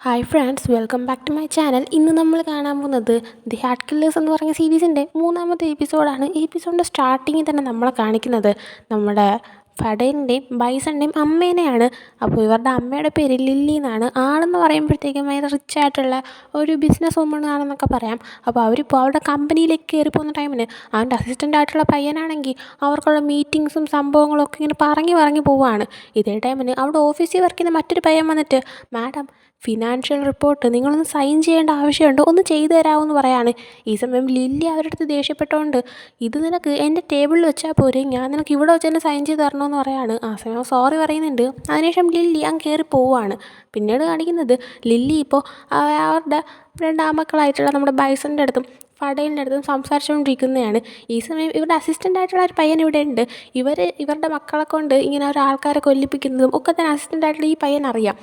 Hi friends, welcome back to my channel. ഇന്ന് നമ്മൾ കാണാൻ പോകുന്നത് ദി ഹാർട്ട് കില്ലേഴ്സ് എന്ന് പറയുന്ന സീരീസിൻ്റെ മൂന്നാമത്തെ എപ്പിസോഡാണ്. ഈ എപ്പിസോഡിൻ്റെ സ്റ്റാർട്ടിങ്ങിൽ തന്നെ നമ്മളെ കാണിക്കുന്നത് നമ്മുടെ ഫഡേലിൻ്റെയും ബൈസണിൻ്റെയും അമ്മേനെയാണ്. അപ്പോൾ ഇവരുടെ അമ്മയുടെ പേര് ലില്ലി എന്നാണ്. ആളെന്ന് പറയുമ്പോഴത്തേക്കും ഭയങ്കര റിച്ച് ആയിട്ടുള്ള ഒരു ബിസിനസ് വുമൺ ആണെന്നൊക്കെ പറയാം. അപ്പോൾ അവരിപ്പോൾ അവരുടെ കമ്പനിയിലേക്ക് കയറി പോകുന്ന ടൈമിന് അവൻ്റെ അസിസ്റ്റൻ്റ് ആയിട്ടുള്ള പയ്യനാണെങ്കിൽ അവർക്കുള്ള മീറ്റിങ്സും സംഭവങ്ങളും ഒക്കെ ഇങ്ങനെ പറഞ്ഞ് പോവുകയാണ്. ഇതേ ടൈമിന് അവിടെ ഓഫീസിൽ വർക്ക് ചെയ്യുന്ന മറ്റൊരു പയ്യൻ വന്നിട്ട്, മാഡം ഫിനാൻഷ്യൽ റിപ്പോർട്ട് നിങ്ങളൊന്ന് സൈൻ ചെയ്യേണ്ട ആവശ്യമുണ്ട്, ഒന്ന് ചെയ്തു തരാമെന്ന് പറയാണ്. ഈ സമയം ലില്ലി അവരുടെ അടുത്ത് ദേഷ്യപ്പെട്ടുകൊണ്ട്, ഇത് നിനക്ക് എൻ്റെ ടേബിളിൽ വെച്ചാൽ പോരെ, ഞാൻ നിനക്ക് ഇവിടെ വെച്ച് തന്നെ സൈൻ ചെയ്ത് തരണമെന്ന് പറയാണ്. ആ സമയം സോറി പറയുന്നുണ്ട്. അതിനുശേഷം ലില്ലി അങ്ങ് കയറി പോവുകയാണ്. പിന്നീട് കാണിക്കുന്നത് ലില്ലി ഇപ്പോൾ അവരുടെ രണ്ടാമക്കളായിട്ടുള്ള നമ്മുടെ ബൈസണിൻ്റെ അടുത്തും ഫഡേലിൻ്റെ അടുത്തും സംസാരിച്ചുകൊണ്ടിരിക്കുന്നതാണ്. ഈ സമയം ഇവരുടെ അസിസ്റ്റൻ്റ് ആയിട്ടുള്ള ഒരു പയ്യൻ ഇവിടെ ഉണ്ട്. ഇവരുടെ മക്കളെ കൊണ്ട് ഇങ്ങനെ ഒരാൾക്കാരെ കൊല്ലിപ്പിക്കുന്നതും ഒക്കെ തന്നെ അസിസ്റ്റൻ്റ് ആയിട്ടുള്ള ഈ പയ്യൻ അറിയാം.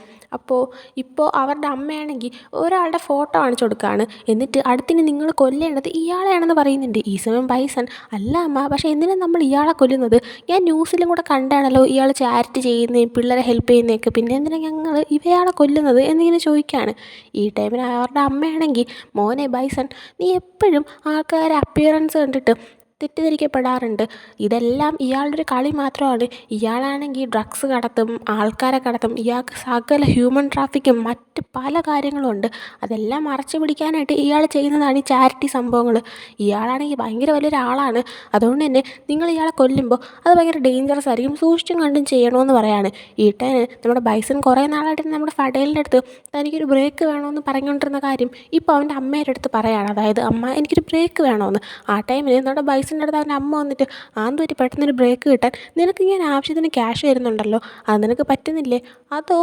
ഇപ്പോൾ അവരുടെ അമ്മയാണെങ്കിൽ ഒരാളുടെ ഫോട്ടോ കാണിച്ചു കൊടുക്കുകയാണ്. എന്നിട്ട് അടുത്തിന് നിങ്ങൾ കൊല്ലേണ്ടത് ഇയാളെയാണെന്ന് പറയുന്നുണ്ട്. ഈ സമയം ബൈസൺ, അല്ല അമ്മ, പക്ഷേ എന്തിനാണ് നമ്മൾ ഇയാളെ കൊല്ലുന്നത്? ഞാൻ ന്യൂസിലും കൂടെ കണ്ടാണല്ലോ ഇയാൾ ചാരിറ്റി ചെയ്യുന്നതും പിള്ളേരെ ഹെൽപ്പ് ചെയ്യുന്നതൊക്കെ, പിന്നെ എന്തിനാണ് ഞങ്ങൾ ഇവയാളെ കൊല്ലുന്നത് എന്നിങ്ങനെ ചോദിക്കുകയാണ്. ഈ ടൈമിൽ അവരുടെ അമ്മയാണെങ്കിൽ, മോനെ ബൈസൺ, നീ എപ്പോഴും ആൾക്കാരെ അപ്പിയറൻസ് കണ്ടിട്ട് തെറ്റിദ്ധരിക്കപ്പെടാറുണ്ട്. ഇതെല്ലാം ഇയാളുടെ ഒരു കളി മാത്രമാണ്. ഇയാളാണെങ്കിൽ ഡ്രഗ്സ് കടത്തും, ആൾക്കാരെ കടത്തും, ഇയാൾക്ക് സകല ഹ്യൂമൻ ട്രാഫിക്കും മറ്റ് പല കാര്യങ്ങളും ഉണ്ട്. അതെല്ലാം മറച്ചു പിടിക്കാനായിട്ട് ഇയാൾ ചെയ്യുന്നതാണ് ഈ ചാരിറ്റി സംഭവങ്ങൾ. ഇയാളാണെങ്കിൽ ഭയങ്കര വലിയൊരാളാണ്. അതുകൊണ്ട് തന്നെ നിങ്ങൾ ഇയാളെ കൊല്ലുമ്പോൾ അത് ഭയങ്കര ഡേഞ്ചറസ് ആയിരിക്കും, സൂക്ഷിച്ചും കണ്ടും ചെയ്യണമെന്ന് പറയാണ്. ഈ ടൈം നമ്മുടെ ബൈസൺ കുറേ നാളായിട്ട് നമ്മുടെ ഫഡേലിൻ്റെ അടുത്ത് തനിക്കൊരു ബ്രേക്ക് വേണമെന്ന് പറഞ്ഞുകൊണ്ടിരുന്ന കാര്യം ഇപ്പോൾ അവൻ്റെ അമ്മയുടെ അടുത്ത് പറയാണ്. അതായത്, അമ്മ, എനിക്കൊരു ബ്രേക്ക് വേണമെന്ന്. ആ ടൈമിൽ നമ്മുടെ ബൈസൻ്റെ അടുത്ത് അവൻ്റെ അമ്മ വന്നിട്ട്, ആന്തൊരു പെട്ടെന്നൊരു ബ്രേക്ക് കിട്ടാൻ, നിനക്ക് ഞാൻ ആവശ്യത്തിന് ക്യാഷ് തരുന്നുണ്ടല്ലോ, അത് നിനക്ക് പറ്റുന്നില്ലേ, അതോ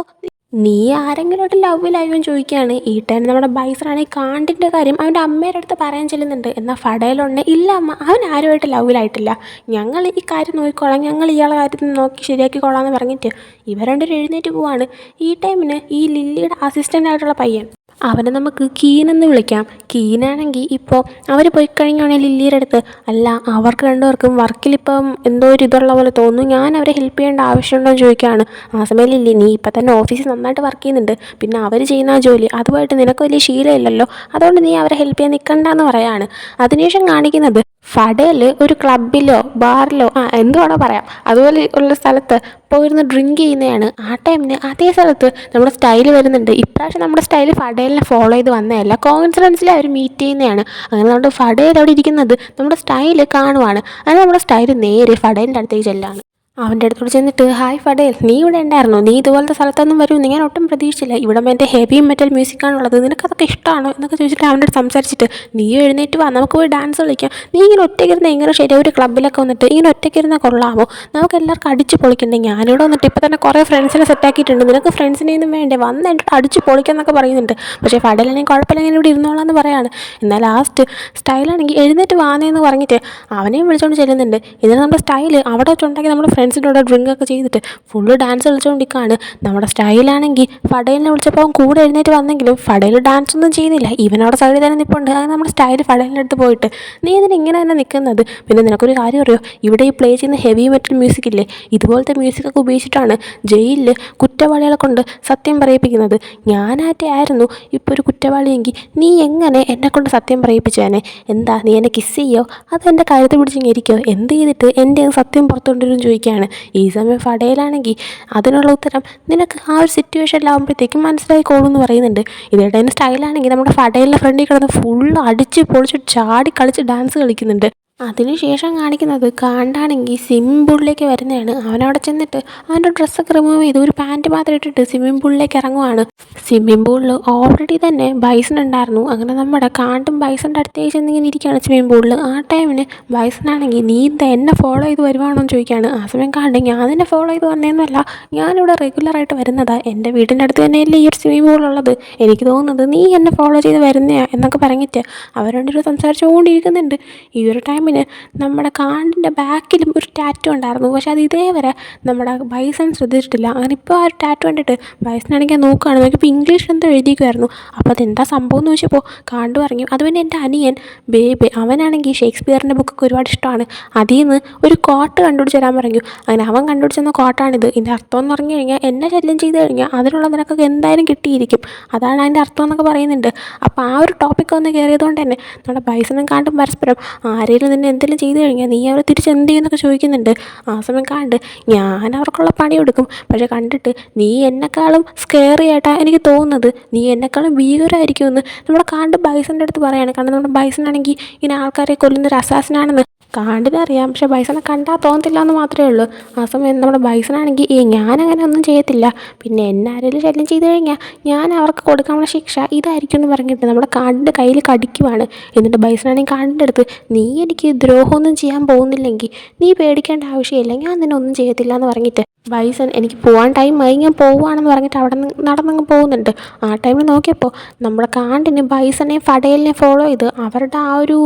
നീ ആരെങ്കിലുമായിട്ട് ലവിലായോ ചോദിക്കുകയാണ്. ഈ ടൈം നമ്മുടെ ബൈസണാണെങ്കിൽ കാണ്ടിൻ്റെ കാര്യം അവൻ്റെ അമ്മയുടെ അടുത്ത് പറയാൻ ചെല്ലുന്നുണ്ട്. എന്നാൽ ഫഡേലുണ്ട്, ഇല്ല അമ്മ, അവൻ ആരുമായിട്ട് ലവിലായിട്ടില്ല, ഞങ്ങൾ ഈ കാര്യം നോക്കിക്കോളാം, ഞങ്ങൾ ഇയാളെ കാര്യത്തിൽ നോക്കി ശരിയാക്കിക്കോളാം എന്ന് പറഞ്ഞിട്ട് ഇവർ രണ്ടുപേരും എഴുന്നേറ്റ് പോവാണ്. ഈ ടൈമിന് ഈ ലില്ലിയുടെ അസിസ്റ്റൻ്റ് ആയിട്ടുള്ള പയ്യൻ, അവനെ നമുക്ക് കീനെന്ന് വിളിക്കാം. കീനാണെങ്കിൽ ഇപ്പോൾ അവർ പോയി കഴിഞ്ഞാണെങ്കിൽ ലില്ലിയുടെ അടുത്ത്, അല്ല, അവർക്ക് രണ്ടുപേർക്കും വർക്കിലിപ്പം എന്തോ ഒരു ഇതുള്ള പോലെ തോന്നുന്നു, ഞാൻ അവരെ ഹെൽപ്പ് ചെയ്യേണ്ട ആവശ്യമുണ്ടോ എന്ന് ചോദിക്കുകയാണ്. ആ സമയം ലില്ലി, നീ ഇപ്പം തന്നെ ഓഫീസിൽ നന്നായിട്ട് വർക്ക് ചെയ്യുന്നുണ്ട്, പിന്നെ അവർ ചെയ്യുന്ന ജോലി അതുമായിട്ട് നിനക്ക് വലിയ ശീലമില്ലല്ലോ, അതുകൊണ്ട് നീ അവരെ ഹെൽപ്പ് ചെയ്യാൻ നിൽക്കണ്ടെന്ന് പറയാണ്. അതിനുശേഷം കാണിക്കുന്നത് ഫഡേൽ ഒരു ക്ലബിലോ ബാറിലോ എന്തുവാണോ പറയാം, അതുപോലെ ഉള്ള സ്ഥലത്ത് പോയിരുന്ന് ഡ്രിങ്ക് ചെയ്യുന്നതാണ്. ആ ടൈമിന് അതേ സ്ഥലത്ത് നമ്മുടെ സ്റ്റൈൽ വരുന്നുണ്ട്. ഇപ്രാവശ്യം നമ്മുടെ സ്റ്റൈൽ ഫഡേലിനെ ഫോളോ ചെയ്ത് വന്നതല്ല, കോൺഫിഡൻസിൽ അവർ മീറ്റ് ചെയ്യുന്നതാണ്. അങ്ങനെ നമ്മുടെ ഫഡേൽ അവിടെ ഇരിക്കുന്നത് നമ്മുടെ സ്റ്റൈൽ കാണുവാണ്. അങ്ങനെ നമ്മുടെ സ്റ്റൈൽ നേരെ ഫഡേലിൻ്റെ അടുത്തേക്ക് ചെല്ലാണ്. അവൻ്റെ അടുത്തോട് ചെന്നിട്ട്, ഹായ് ഫഡേൽ, നീ ഇവിടെ ഉണ്ടായിരുന്നോ? നീ ഇതുപോലത്തെ സ്ഥലത്തൊന്നും വരുമെന്ന് ഞാൻ ഒട്ടും പ്രതീക്ഷിച്ചില്ല. ഇവിടെ മറ്റേ ഹെവി മെറ്റൽ മ്യൂസിക്കാണുള്ളത്, നിനക്കതൊക്കെ ഇഷ്ടമാണോ എന്നൊക്കെ ചോദിച്ചിട്ട് അവൻ്റെ അടുത്ത് സംസാരിച്ചിട്ട്, നീ എഴുന്നേറ്റ് വാ, നമുക്ക് പോയി ഡാൻസ് കളിക്കാം. നീ ഇങ്ങനെ ഒറ്റയ്ക്കിരുന്ന എങ്ങനെ ശരി, ഒരു ക്ലബ്ബിലൊക്കെ വന്നിട്ട് ഇങ്ങനെ ഒറ്റയ്ക്കിരുന്ന കൊള്ളാമോ? നമുക്ക് എല്ലാവർക്കും അടിച്ച് പൊളിക്കണ്ടേ? ഞാനിവിടെ വന്നിട്ട് ഇപ്പോൾ തന്നെ കുറേ ഫ്രണ്ട്സിനെ സെറ്റാക്കിയിട്ടുണ്ട്, നിനക്ക് ഫ്രണ്ട്സിനെയൊന്നും വേണ്ടേ, വന്ന് എൻ്റെ അടിച്ച് പൊളിക്കാമെന്നൊക്കെ പറയുന്നുണ്ട്. പക്ഷേ ഫഡേലാണെങ്കിൽ കുഴപ്പമില്ല, ഞാൻ ഇവിടെ ഇരുന്നോളാം എന്ന് പറയാണ്. എന്നാൽ ലാസ്റ്റ് സ്റ്റൈലാണെങ്കിൽ എഴുന്നേറ്റ് വാന്നേന്ന് പറഞ്ഞിട്ട് അവനെയും വിളിച്ചുകൊണ്ട് ചെല്ലുന്നുണ്ട്. ഇതിന് നമ്മുടെ സ്റ്റൈൽ അവിടെ വെച്ചുണ്ടാക്കി നമ്മുടെ ഫ്രണ്ട്സിൻ്റെ കൂടെ ഡ്രിങ്ക് ഒക്കെ ചെയ്തിട്ട് ഫുള്ള് ഡാൻസ് കളിച്ചുകൊണ്ടിരിക്കുകയാണ്. നമ്മുടെ സ്റ്റൈലാണെങ്കിൽ ഫഡേലിനെ വിളിച്ചപ്പോൾ അവൻ കൂടെ എഴുന്നേറ്റ് വന്നെങ്കിലും ഫഡേൽ ഡാൻസ് ഒന്നും ചെയ്യുന്നില്ല, ഇവനവിടെ സൈഡിൽ തന്നെ നിൽപ്പുണ്ട്. അത് നമ്മുടെ സ്റ്റൈൽ ഫഡേലിൻ്റെ അടുത്ത് പോയിട്ട്, നീ ഇതിന് ഇങ്ങനെ തന്നെ നിൽക്കുന്നത്, പിന്നെ നിനക്കൊരു കാര്യം അറിയോ, ഇവിടെ ഈ പ്ലേ ചെയ്യുന്ന ഹെവി മെറ്റൽ മ്യൂസിക് ഇല്ലേ, ഇതുപോലത്തെ മ്യൂസിക്കൊക്കെ ഉപയോഗിച്ചിട്ടാണ് ജയിലിൽ കുറ്റവാളികളെ കൊണ്ട് സത്യം പറയിപ്പിക്കുന്നത്. ഞാനാറ്റേ ആയിരുന്നു ഇപ്പോൾ ഒരു കുറ്റവാളിയെങ്കിൽ നീ എങ്ങനെ എന്നെക്കൊണ്ട് സത്യം പറയിപ്പിച്ചേനെ? എന്താ, നീ എന്നെ കിസ് ചെയ്യോ, അത് എൻ്റെ കഴുത്ത് പിടിച്ചിരിക്കോ, എന്ത് ചെയ്തിട്ട് എൻ്റെ സത്യം പുറത്തുകൊണ്ടിരും ചോദിക്കുകയാണ്. ഈ സമയം ഫഡേലാണെങ്കിൽ അതിനുള്ള ഉത്തരം നിനക്ക് ആ ഒരു സിറ്റുവേഷനിലാകുമ്പോഴത്തേക്കും മനസ്സിലായിക്കോളൂ എന്ന് പറയുന്നുണ്ട്. ഇതേടെ സ്റ്റൈലാണെങ്കിൽ നമ്മുടെ ഫഡേലിൻ്റെ ഫ്രണ്ടിൽ കിടന്ന് ഫുള്ള് അടിച്ച് പൊളിച്ച് ചാടി കളിച്ച് ഡാൻസ് കളിക്കുന്നുണ്ട്. അതിനുശേഷം കാണിക്കുന്നത് കാണ്ടാണെങ്കിൽ സ്വിമ്മിംഗ് പൂളിലേക്ക് വരുന്നതാണ്. അവനവിടെ ചെന്നിട്ട് അവൻ്റെ ഡ്രസ്സൊക്കെ റിമൂവ് ചെയ്ത് ഒരു പാൻറ്റ് മാത്രം ഇട്ടിട്ട് സ്വിമ്മിംഗ് പൂളിലേക്ക് ഇറങ്ങുവാണ്. സ്വിമ്മിംഗ് പൂളിൽ ഓൾറെഡി തന്നെ ബൈസൺ ഉണ്ടായിരുന്നു. അങ്ങനെ നമ്മുടെ കാണ്ടും ബൈസൻ്റെ അടുത്തേക്ക് ചെന്നിങ്ങനെ ഇരിക്കുകയാണ് സ്വിമ്മിംഗ് പൂളിൽ. ആ ടൈമിന് ബൈസണാണെങ്കിൽ, നീ എന്താ എന്നെ ഫോളോ ചെയ്ത് വരുവാണോ എന്ന് ചോദിക്കുകയാണ്. ആ സമയം കാണ്ട്, ഞാൻ നിന്നെ ഫോളോ ചെയ്ത് വന്നേന്നല്ല, ഞാനിവിടെ റെഗുലറായിട്ട് വരുന്നതാണ്, എൻ്റെ വീടിൻ്റെ അടുത്ത് തന്നെയല്ലേ ഈ ഒരു സ്വിമ്മിംഗ് പൂളുള്ളത്, എനിക്ക് തോന്നുന്നത് നീ എന്നെ ഫോളോ ചെയ്ത് വരുന്നതാണ് എന്നൊക്കെ പറഞ്ഞിട്ട് അവർ രണ്ടുപേരും സംസാരിച്ചുകൊണ്ടിരിക്കുന്നുണ്ട്. ഈ ഒരു ടൈം ടൈമിന് നമ്മുടെ കാണ്ടിൻ്റെ ബാക്കിലും ഒരു ടാറ്റു ഉണ്ടായിരുന്നു. പക്ഷെ അത് ഇതേവരെ നമ്മുടെ ബൈസൺ ശ്രദ്ധിച്ചിട്ടില്ല. അങ്ങനെ ഇപ്പോൾ ആ ഒരു ടാറ്റു കണ്ടിട്ട് ബൈസനാണെങ്കിൽ നോക്കുകയാണ്. നോക്കിയപ്പോൾ ഇംഗ്ലീഷിൽ എന്തോ എഴുതിക്കുമായിരുന്നു. അപ്പോൾ അതെന്താ സംഭവം എന്ന് ചോദിച്ചപ്പോൾ കാണ്ട് പറഞ്ഞു, അത് പിന്നെ എൻ്റെ അനിയൻ ബേബി, അവനാണെങ്കിൽ ഷേക്സ്പിയറിൻ്റെ ബുക്കൊക്കെ ഒരുപാട് ഇഷ്ടമാണ്, അതിൽ നിന്ന് ഒരു കോട്ട് കണ്ടുപിടിച്ച് തരാൻ പറഞ്ഞു. അങ്ങനെ അവൻ കണ്ടുപിടിച്ചെന്ന കോട്ടാണിത്. ഇതിൻ്റെ അർത്ഥം എന്ന് പറഞ്ഞു കഴിഞ്ഞാൽ എന്നെ ശല്യം ചെയ്ത് കഴിഞ്ഞാൽ അതിനുള്ള നിനക്കൊക്കെ എന്തായാലും കിട്ടിയിരിക്കും, അതാണ് അതിൻ്റെ അർത്ഥം എന്നൊക്കെ പറയുന്നുണ്ട്. അപ്പോൾ ആ ഒരു ടോപ്പിക്ക് ഒന്ന് കയറിയതുകൊണ്ട് തന്നെ നമ്മുടെ ബൈസണും കാണ്ടും പരസ്പരം ആരെങ്കിലും നിന്നെ എന്തെങ്കിലും ചെയ്ത് കഴിഞ്ഞാൽ നീ അവരെ തിരിച്ച് എന്ത് ചെയ്യുമെന്നൊക്കെ ചോദിക്കുന്നുണ്ട്. ആ സമയം കാണ്ട് ഞാൻ അവർക്കുള്ള പണി കൊടുക്കും, പക്ഷെ കണ്ടിട്ട് നീ എന്നെക്കാളും സ്കെയറി ആയിട്ടാണ് എനിക്ക് തോന്നുന്നത്, നീ എന്നെക്കാളും ഭീകരമായിരിക്കുമെന്ന് നമ്മുടെ കാണ്ട് ബൈസൻ്റെ അടുത്ത് പറയാണ്. കാരണം നമ്മുടെ ബൈസനാണെങ്കിൽ ഇങ്ങനെ ആൾക്കാരെ കൊല്ലുന്നൊരു അസാസിനാണെന്ന് കാണ്ടിനറിയാം, പക്ഷെ ബൈസനെ കണ്ടാൽ തോന്നത്തില്ല എന്ന് മാത്രമേ ഉള്ളൂ. ആ സമയം നമ്മുടെ ബൈസനാണെങ്കിൽ ഞാനങ്ങനെ ഒന്നും ചെയ്യത്തില്ല, പിന്നെ എന്നെ ആരെങ്കിലും ശല്യം ചെയ്ത് കഴിഞ്ഞാൽ ഞാൻ അവർക്ക് കൊടുക്കാനുള്ള ശിക്ഷ ഇതായിരിക്കും എന്ന് പറഞ്ഞിട്ട് നമ്മുടെ കാണ്ടിൻ്റെ കയ്യിൽ കടിക്കുവാണ്. എന്നിട്ട് ബൈസനാണെങ്കിൽ കാണ്ടിൻ്റെ അടുത്ത്, നീ എനിക്ക് ദ്രോഹമൊന്നും ചെയ്യാൻ പോകുന്നില്ലെങ്കിൽ നീ പേടിക്കേണ്ട ആവശ്യമില്ല, ഞാൻ നിന്നെ ഒന്നും ചെയ്യത്തില്ല എന്ന് പറഞ്ഞിട്ട് ബൈസൺ എനിക്ക് പോകാൻ ടൈമായി, ഞാൻ പോവുകയാണെന്ന് പറഞ്ഞിട്ട് അവിടെ നിന്ന് നടന്നങ്ങ് പോകുന്നുണ്ട്. ആ ടൈമിൽ നോക്കിയപ്പോൾ നമ്മുടെ കാണ്ടിന് ബൈസനെ ഫഡേലിനെ ഫോളോ ചെയ്ത് അവരുടെ ആ ഒരു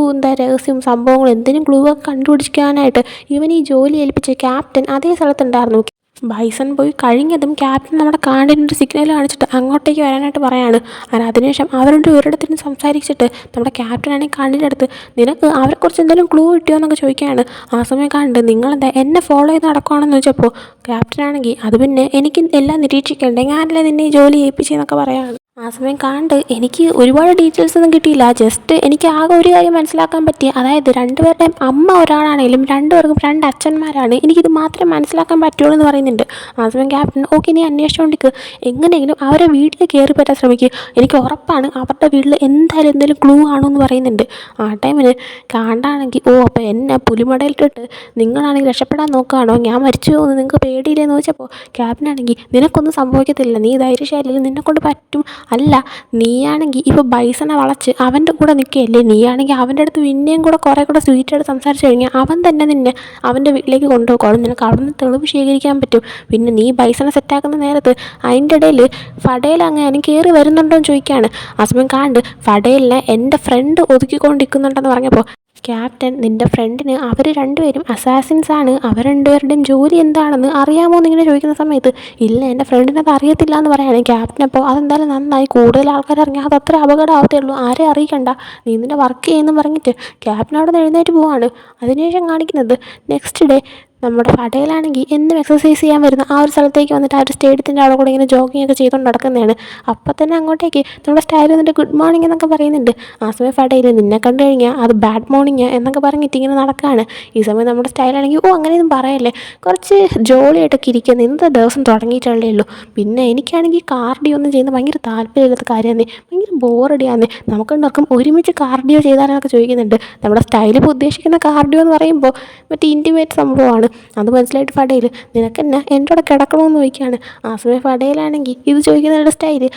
രഹസ്യവും സംഭവങ്ങളും എന്തിനും ക്ലൂ ഒക്കെ കണ്ടുപിടിക്കാനായിട്ട് ഇവൻ ഈ ജോലി ഏൽപ്പിച്ച ക്യാപ്റ്റൻ അതേ സ്ഥലത്തുണ്ടായിരുന്നു. ബൈസൺ പോയി കഴിഞ്ഞതും ക്യാപ്റ്റൻ നമ്മുടെ കാണ്ടിനൊരു സിഗ്നൽ കാണിച്ചിട്ട് അങ്ങോട്ടേക്ക് വരാനായിട്ട് പറയാണ്. അതിനുശേഷം അവരുടെ ഒരിടത്തിന് സംസാരിച്ചിട്ട് നമ്മുടെ ക്യാപ്റ്റനാണെങ്കിൽ കാണ്ടിൻ്റെ അടുത്ത്, നിനക്ക് അവരെക്കുറിച്ച് എന്തെങ്കിലും ക്ലൂ കിട്ടിയോ എന്നൊക്കെ ചോദിക്കുകയാണ്. ആ സമയം കണ്ട് നിങ്ങളെന്താ എന്നെ ഫോളോ ചെയ്ത് നടക്കുകയാണെന്ന് ചോദിച്ചപ്പോൾ ക്യാപ്റ്റനാണെങ്കിൽ അത് പിന്നെ എനിക്ക് എല്ലാം നിരീക്ഷിക്കണ്ടേ, ഞാനല്ലേ നിന്നെ ഈ ജോലി ഏൽപ്പിച്ചെന്നൊക്കെ പറയാണ്. ആ സമയം കാണ്ട് എനിക്ക് ഒരുപാട് ഡീറ്റെയിൽസ് ഒന്നും കിട്ടിയില്ല, ജസ്റ്റ് എനിക്ക് ആകെ ഒരു കാര്യം മനസ്സിലാക്കാൻ പറ്റി, അതായത് രണ്ടുപേരുടെയും അമ്മ ഒരാളാണെങ്കിലും രണ്ടുപേർക്കും രണ്ട് അച്ഛന്മാരാണ്, എനിക്കിത് മാത്രമേ മനസ്സിലാക്കാൻ പറ്റുള്ളൂ എന്ന് പറയുന്നുണ്ട്. ആ സമയം ക്യാപ്റ്റൻ ഓക്കെ നീ അന്വേഷിച്ചുകൊണ്ടിരിക്കുക, എങ്ങനെയെങ്കിലും അവരെ വീട്ടിൽ കയറി പറ്റാൻ ശ്രമിക്കുക, എനിക്ക് ഉറപ്പാണ് അവരുടെ വീട്ടിൽ എന്തായാലും എന്തെങ്കിലും ക്ലൂ ആണോ എന്ന് പറയുന്നുണ്ട്. ആ ടൈമിന് കാണ്ടാണെങ്കിൽ അപ്പോൾ എന്നെ പുലിമടയിലിട്ടിട്ട് നിങ്ങളാണെങ്കിൽ രക്ഷപ്പെടാൻ നോക്കുകയാണോ, ഞാൻ മരിച്ചു പോകുന്നു നിങ്ങൾക്ക് പേടിയില്ലെന്ന് ചോദിച്ചപ്പോൾ ക്യാപ്റ്റനാണെങ്കിൽ നിനക്കൊന്നും സംഭവിക്കത്തില്ല, നീ ധൈര്യശാലിയിൽ നിന്നെക്കൊണ്ട് പറ്റും, അല്ല നീയാണെങ്കിൽ ഇപ്പോൾ ബൈസനെ വളച്ച് അവൻ്റെ കൂടെ നിൽക്കുകയല്ലേ, നീയാണെങ്കിൽ അവൻ്റെ അടുത്ത് പിന്നെയും കൂടെ കുറേ കൂടെ സ്വീറ്റായിട്ട് സംസാരിച്ച് കഴിഞ്ഞാൽ അവൻ തന്നെ നിന്നെ അവൻ്റെ വീട്ടിലേക്ക് കൊണ്ടുപോയിക്കോളും, നിനക്ക് അവിടെ നിന്ന് തെളിവ് ശേഖരിക്കാൻ പറ്റും. പിന്നെ നീ ബൈസനെ സെറ്റാക്കുന്ന നേരത്ത് അതിൻ്റെ ഇടയിൽ ഫഡേൽ അങ്ങനെ കയറി വരുന്നുണ്ടോ എന്ന് ചോദിക്കുകയാണ്. ആ സമയം കാണ്ട് ഫഡേലിനെ എൻ്റെ ഫ്രണ്ട് ഒതുക്കിക്കൊണ്ടിരിക്കുന്നുണ്ടെന്ന് പറഞ്ഞപ്പോൾ ക്യാപ്റ്റൻ നിൻ്റെ ഫ്രണ്ടിന് അവർ രണ്ടുപേരും അസാസിൻസാണ്, അവർ രണ്ടുപേരുടെയും ജോലി എന്താണെന്ന് അറിയാമോ എന്നിങ്ങനെ ചോദിക്കുന്ന സമയത്ത് ഇല്ല എൻ്റെ ഫ്രണ്ടിനത് അറിയത്തില്ല എന്ന് പറയുകയാണ് ക്യാപ്റ്റൻ. അപ്പോൾ അതെന്തായാലും നന്നായി, കൂടുതൽ ആൾക്കാർ ഇറങ്ങിയാൽ അത് അത്ര അപകടമാവത്തേ ഉള്ളൂ, ആരെ അറിയിക്കണ്ട, നീ നിൻ്റെ വർക്ക് ചെയ്യുമെന്ന് പറഞ്ഞിട്ട് ക്യാപ്റ്റൻ അവിടെ നിന്ന് എഴുന്നേറ്റ് പോവാണ്. അതിനുശേഷം കാണിക്കുന്നത് നെക്സ്റ്റ് ഡേ നമ്മുടെ ഫഡേലാണെങ്കിൽ എന്നും എക്സസൈസ് ചെയ്യാൻ വരുന്ന ആ ഒരു സ്ഥലത്തേക്ക് വന്നിട്ട് ആ ഒരു സ്റ്റേഡിയത്തിൻ്റെ അവിടെ കൂടെ ഇങ്ങനെ ജോഗിങ് ഒക്കെ ചെയ്തുകൊണ്ട് നടക്കുന്നതാണ്. അപ്പം തന്നെ അങ്ങോട്ടേക്ക് നമ്മുടെ സ്റ്റൈൽ വന്നിട്ട് ഗുഡ് മോർണിംഗ് എന്നൊക്കെ പറയുന്നുണ്ട്. ആ സമയം ഫഡേൽ നിന്നെ കണ്ടു കഴിഞ്ഞാൽ അത് ബാഡ് മോർണിംഗ് എന്നൊക്കെ പറഞ്ഞിട്ട് ഇങ്ങനെ നടക്കുകയാണ്. ഈ സമയം നമ്മുടെ സ്റ്റൈലാണെങ്കിൽ അങ്ങനെയൊന്നും പറയല്ലേ, കുറച്ച് ജോളിയായിട്ടൊക്കെ ഇരിക്കുന്നത്, ഇന്നത്തെ ദിവസം തുടങ്ങിയിട്ടുള്ളേ ഉള്ളൂ, പിന്നെ എനിക്കാണെങ്കിൽ കാർഡിയോ ഒന്നും ചെയ്യുന്നത് ഭയങ്കര താല്പര്യമില്ലാത്ത കാര്യമാണ്, ഭയങ്കര ബോറടിയാണ്, നമുക്കുണ്ടാക്കും ഒരുമിച്ച് കാർഡിയോ ചെയ്താലെന്നൊക്കെ ചോദിക്കുന്നുണ്ട്. നമ്മുടെ സ്റ്റൈൽ ഇപ്പോൾ ഉദ്ദേശിക്കുന്ന കാർഡിയോ എന്ന് പറയുമ്പോൾ മറ്റേ ഇൻറ്റിമേറ്റ് സംഭവമാണ്. അത് മനസ്സിലായിട്ട് ഫഡേൽ നിനക്കെന്നെ എൻ്റെ കൂടെ കിടക്കണമെന്ന് ചോദിക്കുകയാണ്. ആ സമയം ഫഡേലാണെങ്കിൽ ഇത് ചോദിക്കുന്നതിൻ്റെ സ്റ്റൈല്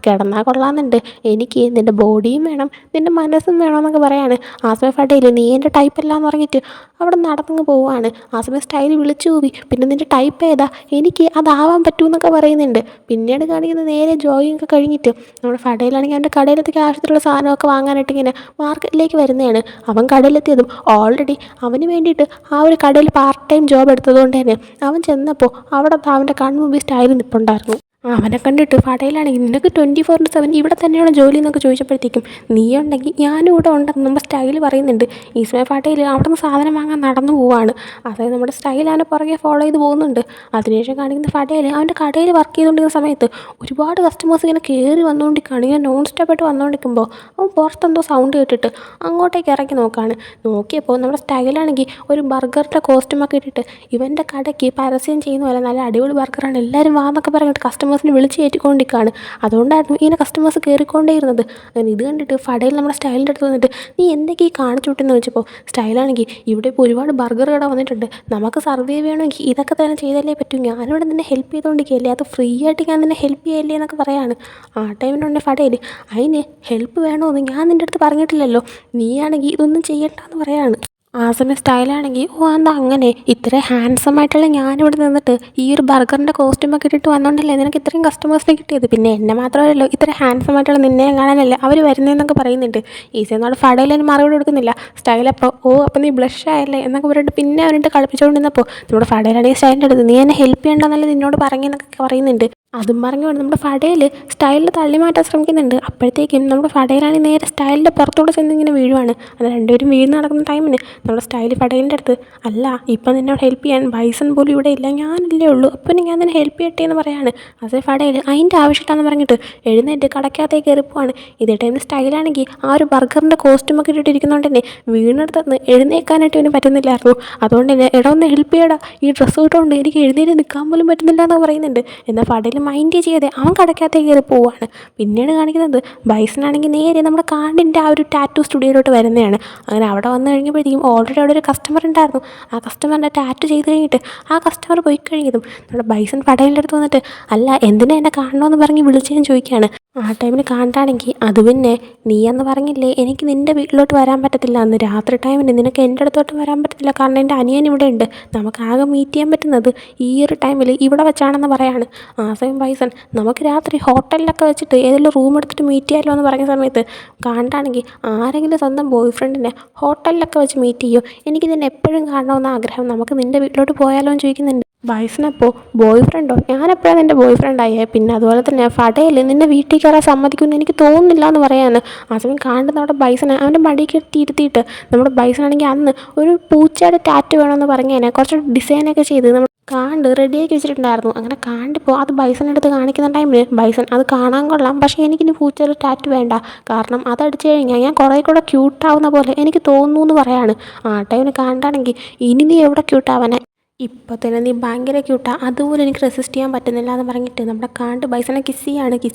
കിടന്നാൽ കൊള്ളാമെന്നുണ്ട്, എനിക്ക് നിൻ്റെ ബോഡിയും വേണം നിൻ്റെ മനസ്സും വേണമെന്നൊക്കെ പറയാണ്. ആ സമയം ഫഡേൽ നീ എൻ്റെ ടൈപ്പല്ല എന്ന് പറഞ്ഞിട്ട് അവിടെ നടന്നങ്ങ് പോവുകയാണ്. ആ സമയം സ്റ്റൈൽ വിളിച്ചു പോയി, പിന്നെ നിൻ്റെ ടൈപ്പ് ഏതാ, എനിക്ക് അതാവാൻ പറ്റുമെന്നൊക്കെ പറയുന്നുണ്ട്. പിന്നീട് കാണിക്കുന്നത് നേരെ ജോഗിങ് ഒക്കെ കഴിഞ്ഞിട്ട് നമ്മുടെ ഫഡേലാണെങ്കിൽ അവൻ്റെ കടയിലെത്തിയ ആവശ്യത്തിലുള്ള സാധനമൊക്കെ വാങ്ങാനായിട്ട് ഇങ്ങനെ മാർക്കറ്റിലേക്ക് വരുന്നതാണ്. അവൻ കടയിലെത്തിയതും ഓൾറെഡി അവന് വേണ്ടിയിട്ട് ആ ഒരു കടയിൽ പാർട്ട് ടൈം ജോബ് എടുത്തതുകൊണ്ട് തന്നെ അവൻ ചെന്നപ്പോൾ അവിടെ അവൻ്റെ കൺമുമ്പിൽ സ്റ്റൈൽ നിൽപ്പുണ്ടായിരുന്നു. അവനെ കണ്ടിട്ട് ഫഡേലാണെങ്കിൽ നിനക്ക് 24/7 ഇവിടെ തന്നെയാണ് ജോലി എന്നൊക്കെ ചോദിച്ചപ്പോഴത്തേക്കും നീ ഉണ്ടെങ്കിൽ ഞാനും ഇവിടെ ഉണ്ടെന്ന് നമ്മുടെ സ്റ്റൈൽ പറയുന്നുണ്ട്. ഈ സമയം ഫഡേൽ അവിടെ നിന്ന് സാധനം വാങ്ങാൻ നടന്നു പോവുകയാണ്. അതായത് നമ്മുടെ സ്റ്റൈൽ അവനെ പുറകെ ഫോളോ ചെയ്ത് പോകുന്നുണ്ട്. അതിനുശേഷം കാണിക്കുന്ന ഫഡേൽ അവൻ്റെ കടയിൽ വർക്ക് ചെയ്തുകൊണ്ടിരിക്കുന്ന സമയത്ത് ഒരുപാട് കസ്റ്റമേഴ്സ് ഇങ്ങനെ കയറി വന്നുകൊണ്ടിരിക്കുകയാണ്. ഇങ്ങനെ നോൺ സ്റ്റോപ്പായിട്ട് വന്നുകൊണ്ടിരിക്കുമ്പോൾ അവൻ പുറത്തെന്തോ സൗണ്ട് കേട്ടിട്ട് അങ്ങോട്ടേക്ക് ഇറങ്ങി നോക്കുകയാണ്. നോക്കിയപ്പോൾ നമ്മുടെ സ്റ്റൈലാണെങ്കിൽ ഒരു ബർഗറിൻ്റെ കോസ്റ്റ്യൂമൊക്കെ ഇട്ടിട്ട് ഇവൻ്റെ കടയ്ക്ക് പരസ്യം ചെയ്യുന്ന പോലെ നല്ല അടിപൊളി ബർഗറാണ്, എല്ലാവരും വാന്നൊക്കെ പറഞ്ഞിട്ട് കസ്റ്റമേഴ്സിനെ വിളിച്ച് കയറ്റിക്കൊണ്ടിരിക്കുകയാണ്. അതുകൊണ്ടായിരുന്നു ഇങ്ങനെ കസ്റ്റമേഴ്സ് കയറിക്കൊണ്ടേയിരുന്നത്. അങ്ങനെ ഇത് കണ്ടിട്ട് ഫഡേൽ നമ്മുടെ സ്റ്റൈലിൻ്റെ അടുത്ത് വന്നിട്ട് നീ എന്തൊക്കെ ഈ കാണിച്ചു വിട്ടെന്ന് വെച്ചപ്പോൾ സ്റ്റൈലാണെങ്കിൽ ഇവിടെ ഇപ്പോൾ ഒരുപാട് ബർഗർ കട വന്നിട്ടുണ്ട്, നമുക്ക് സർവൈവ് ചെയ്യണമെങ്കിൽ ഇതൊക്കെ തന്നെ ചെയ്തല്ലേ പറ്റൂ, ഞാനിവിടെ നിന്നെ ഹെൽപ്പ് ചെയ്തുകൊണ്ടിരിക്കുകയല്ലേ, അത് ഫ്രീ ആയിട്ട് ഞാൻ നിന്നെ ഹെൽപ്പ് ചെയ്യല്ലേ എന്നൊക്കെ പറയാണ്. ആ ടൈമിനുണ്ട് ഫഡേൽ അതിന് ഹെൽപ്പ് വേണമെന്ന് ഞാൻ നിൻ്റെ അടുത്ത് പറഞ്ഞിട്ടില്ലല്ലോ, നീയാണെങ്കിൽ ഇതൊന്നും ചെയ്യണ്ടെന്ന് പറയാണ്. ആ സമയം സ്റ്റൈലാണെങ്കിൽ എന്താ അങ്ങനെ ഇത്ര ഹാൻസം ആയിട്ടുള്ള ഞാനിവിടെ നിന്നിട്ട് ഈ ഒരു ബർഗറിൻ്റെ കോസ്റ്റ്യൂമൊക്കെ ഇട്ടിട്ട് വന്നോണ്ടല്ലേ നിനക്ക് ഇത്രയും കസ്റ്റമേഴ്സിനെ കിട്ടിയത്. പിന്നെ എന്നെ മാത്രമല്ലല്ലോ ഇത്ര ഹാൻസം ആയിട്ടുള്ള നിന്നെ കാണാനല്ലേ അവർ വരുന്നതെന്നൊക്കെ പറയുന്നുണ്ട്. ഈസിയെന്നോട് ഫടയിലതിന് മറുപടി കൊടുക്കുന്നില്ല. സ്റ്റൈലപ്പോൾ അപ്പം നീ ബ്ലഷ് ആയല്ലേ എന്നൊക്കെ പറഞ്ഞിട്ട് പിന്നെ അവനിട്ട് കളിപ്പിച്ചുകൊണ്ടിരുന്നപ്പോൾ നമ്മുടെ ഫടയിലാണെങ്കിൽ സ്റ്റൈലിൻ്റെ അടുത്ത് നീ എന്നെ ഹെൽപ്പ് ചെയ്യണ്ടെന്നല്ലേ നിന്നോട് പറഞ്ഞെന്നൊക്കെ പറയുന്നുണ്ട്. അതും പറഞ്ഞുകൊണ്ട് നമ്മുടെ ഫടയിൽ സ്റ്റൈലിൽ തള്ളി മാറ്റാൻ ശ്രമിക്കുന്നുണ്ട്. അപ്പോഴത്തേക്കും നമ്മുടെ ഫടയിലാണെങ്കിൽ നേരെ സ്റ്റൈലിൻ്റെ പുറത്തൂടെ ചെന്ന് ഇങ്ങനെ വീഴുവാണ്. അത് രണ്ടുപേരും വീണ് നടക്കുന്ന ടൈമിന് നമ്മുടെ സ്റ്റൈൽ ഫടയിലിൻ്റെ അടുത്ത് അല്ല ഇപ്പം നിന്നോട് ഹെൽപ്പ് ചെയ്യാൻ ബൈസൺ പോലും ഇവിടെ ഇല്ല, ഞാനല്ലേ ഉള്ളൂ, അപ്പം ഞാൻ നിന്നെ ഹെൽപ്പ് ചെയ്യട്ടെ എന്ന് പറയാണ്. അതേ ഫടയിൽ അതിൻ്റെ ആവശ്യമില്ലാന്ന് പറഞ്ഞിട്ട് എഴുന്നേറ്റ് കടക്കകത്തേക്ക് കയറിപ്പോവാണ്. ഇതേ ടൈമിൽ സ്റ്റൈലാണെങ്കിൽ ആ ഒരു ബർഗറിൻ്റെ കോസ്റ്റ്യൂമൊക്കെ ഇട്ടിരിക്കുന്നതുകൊണ്ട് തന്നെ വീണെടുത്ത് എഴുന്നേക്കാനായിട്ട് ഇവന് പറ്റുന്നില്ലായിരുന്നു. അതുകൊണ്ട് തന്നെ എടാ ഒന്ന് ഹെൽപ്പ് ചെയ്യടാ, ഈ ഡ്രസ്സ് ഇട്ടുകൊണ്ട് എനിക്ക് എഴുന്നേറ്റ് നിൽക്കാൻ പോലും പറ്റുന്നില്ല എന്ന് പറയുന്നുണ്ട്. എന്നാൽ ഫടയിൽ മൈൻഡ് ചെയ്യാതെ അവൻ കടക്കകത്തേക്ക് കയറി പോവാണ്. പിന്നീട് കാണിക്കുന്നത് ബൈസനാണെങ്കിൽ നേരെ നമ്മുടെ കാണ്ടിൻ്റെ ആ ഒരു ടാറ്റു സ്റ്റുഡിയോയിലോട്ട് വരുന്നതാണ്. അങ്ങനെ അവിടെ വന്നു കഴിഞ്ഞപ്പോഴത്തേക്കും ഓൾറെഡി അവിടെ ഒരു കസ്റ്റമർ ഉണ്ടായിരുന്നു. ആ കസ്റ്റമറിൻ്റെ ടാറ്റു ചെയ്ത് കഴിഞ്ഞിട്ട് ആ കസ്റ്റമർ പോയി കഴിഞ്ഞതും നമ്മുടെ ബൈസൺ ഫടയിൻ്റെ അടുത്ത് വന്നിട്ട് അല്ല എന്തിനാ എന്നെ കാണണമെന്ന് പറഞ്ഞ് വിളിച്ചതെന്ന് ചോദിക്കുകയാണ്. ആ ടൈമിന് കാണാണെങ്കിൽ അത് പിന്നെ നീ എന്ന് പറഞ്ഞില്ലേ എനിക്ക് നിൻ്റെ വീട്ടിലോട്ട് വരാൻ പറ്റത്തില്ല, അന്ന് രാത്രി ടൈമിന് നിനക്ക് എൻ്റെ അടുത്തോട്ട് വരാൻ പറ്റത്തില്ല കാരണം എൻ്റെ അനിയൻ ഇവിടെ ഉണ്ട്, നമുക്കാകെ മീറ്റ് ചെയ്യാൻ പറ്റുന്നത് ഈ ഒരു ടൈമിൽ ഇവിടെ വെച്ചാണെന്ന് പറയാണ്. ആ സമയം ബൈസൺ നമുക്ക് രാത്രി ഹോട്ടലിലൊക്കെ വെച്ചിട്ട് ഏതെങ്കിലും റൂം എടുത്തിട്ട് മീറ്റ് ചെയ്യാമല്ലോ എന്ന് പറഞ്ഞ സമയത്ത് കാണാണെങ്കിൽ ആരെങ്കിലും സ്വന്തം ബോയ് ഫ്രണ്ടിനെ ഹോട്ടലിലൊക്കെ വെച്ച് മീറ്റ് ചെയ്യും, എനിക്ക് നിന്നെ എപ്പോഴും കാണണമെന്ന ആഗ്രഹം, നമുക്ക് നിൻ്റെ വീട്ടിലോട്ട് പോയാലോ എന്ന് ചോദിക്കുന്നുണ്ട്. ബൈസനപ്പോൾ ബോയ് ഫ്രണ്ടോ ഞാനെപ്പോഴാണ് നിൻ്റെ ബോയ് ഫ്രണ്ടായേ, പിന്നെ അതുപോലെ തന്നെ ഫടയിൽ നിന്നെ വീട്ടിൽ കയറാൻ സമ്മതിക്കുമെന്ന് എനിക്ക് തോന്നുന്നില്ല എന്ന് പറയാന്. ആ സമയം കാണുന്ന അവിടെ ബൈസനെ അവൻ്റെ മടിക്ക് ഇരുത്തിയിട്ട് നമ്മുടെ ബൈസനാണെങ്കിൽ അന്ന് ഒരു പൂച്ചയുടെ ടാറ്റു വേണമെന്ന് പറഞ്ഞേനെ കുറച്ച് ഡിസൈനൊക്കെ ചെയ്ത് നമ്മൾ കാണ്ട് റെഡിയാക്കി വെച്ചിട്ടുണ്ടായിരുന്നു. അങ്ങനെ കാണ്ടിപ്പോൾ അത് ബൈസണെടുത്ത് കാണിക്കുന്ന ടൈമിൽ ബൈസൺ അത് കാണാൻ കൊള്ളാം, പക്ഷേ എനിക്കിനി പൂച്ചയുടെ ടാറ്റു വേണ്ട, കാരണം അതടിച്ചു കഴിഞ്ഞാൽ ഞാൻ കുറേ കൂടെ ക്യൂട്ടാവുന്ന പോലെ എനിക്ക് തോന്നുന്നു എന്ന് പറയാണ്. ആ ടൈമിന് കാണാണെങ്കിൽ ഇനി നീ എവിടെ ക്യൂട്ടാവാനെ, ഇപ്പോൾ തന്നെ നീ ഭയങ്കര ക്യൂട്ടാണ്, അതുപോലെ എനിക്ക് റെസിസ്റ്റ് ചെയ്യാൻ പറ്റുന്നില്ല എന്ന് പറഞ്ഞിട്ട് നമ്മുടെ കാണ്ട് ബൈസനെ കിസ്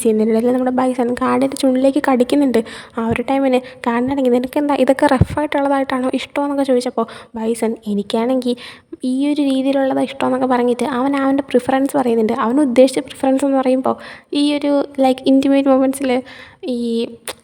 ചെയ്യുന്നതിനിടയിൽ നമ്മുടെ ബൈസൺ കാണ്ടിൻ്റെ ചുണ്ടിലേക്ക് കടിക്കുന്നുണ്ട്. ആ ഒരു ടൈമിന് കാണ്ടാണെങ്കിൽ നിനക്കെന്താ ഇതൊക്കെ റഫായിട്ടുള്ളതായിട്ടാണോ ഇഷ്ടമെന്നൊക്കെ ചോദിച്ചപ്പോൾ ബൈസൺ എനിക്കാണെങ്കിൽ ഈ ഒരു രീതിയിലുള്ളതാണ് ഇഷ്ടമെന്നൊക്കെ പറഞ്ഞിട്ട് അവൻ്റെ പ്രിഫറൻസ് പറയുന്നുണ്ട്. അവൻ ഉദ്ദേശിച്ച പ്രിഫറൻസ് എന്ന് പറയുമ്പോൾ ഈ ഒരു ലൈക്ക് ഇൻറ്റിമേറ്റ് മൊമെൻറ്റ്സിൽ ഈ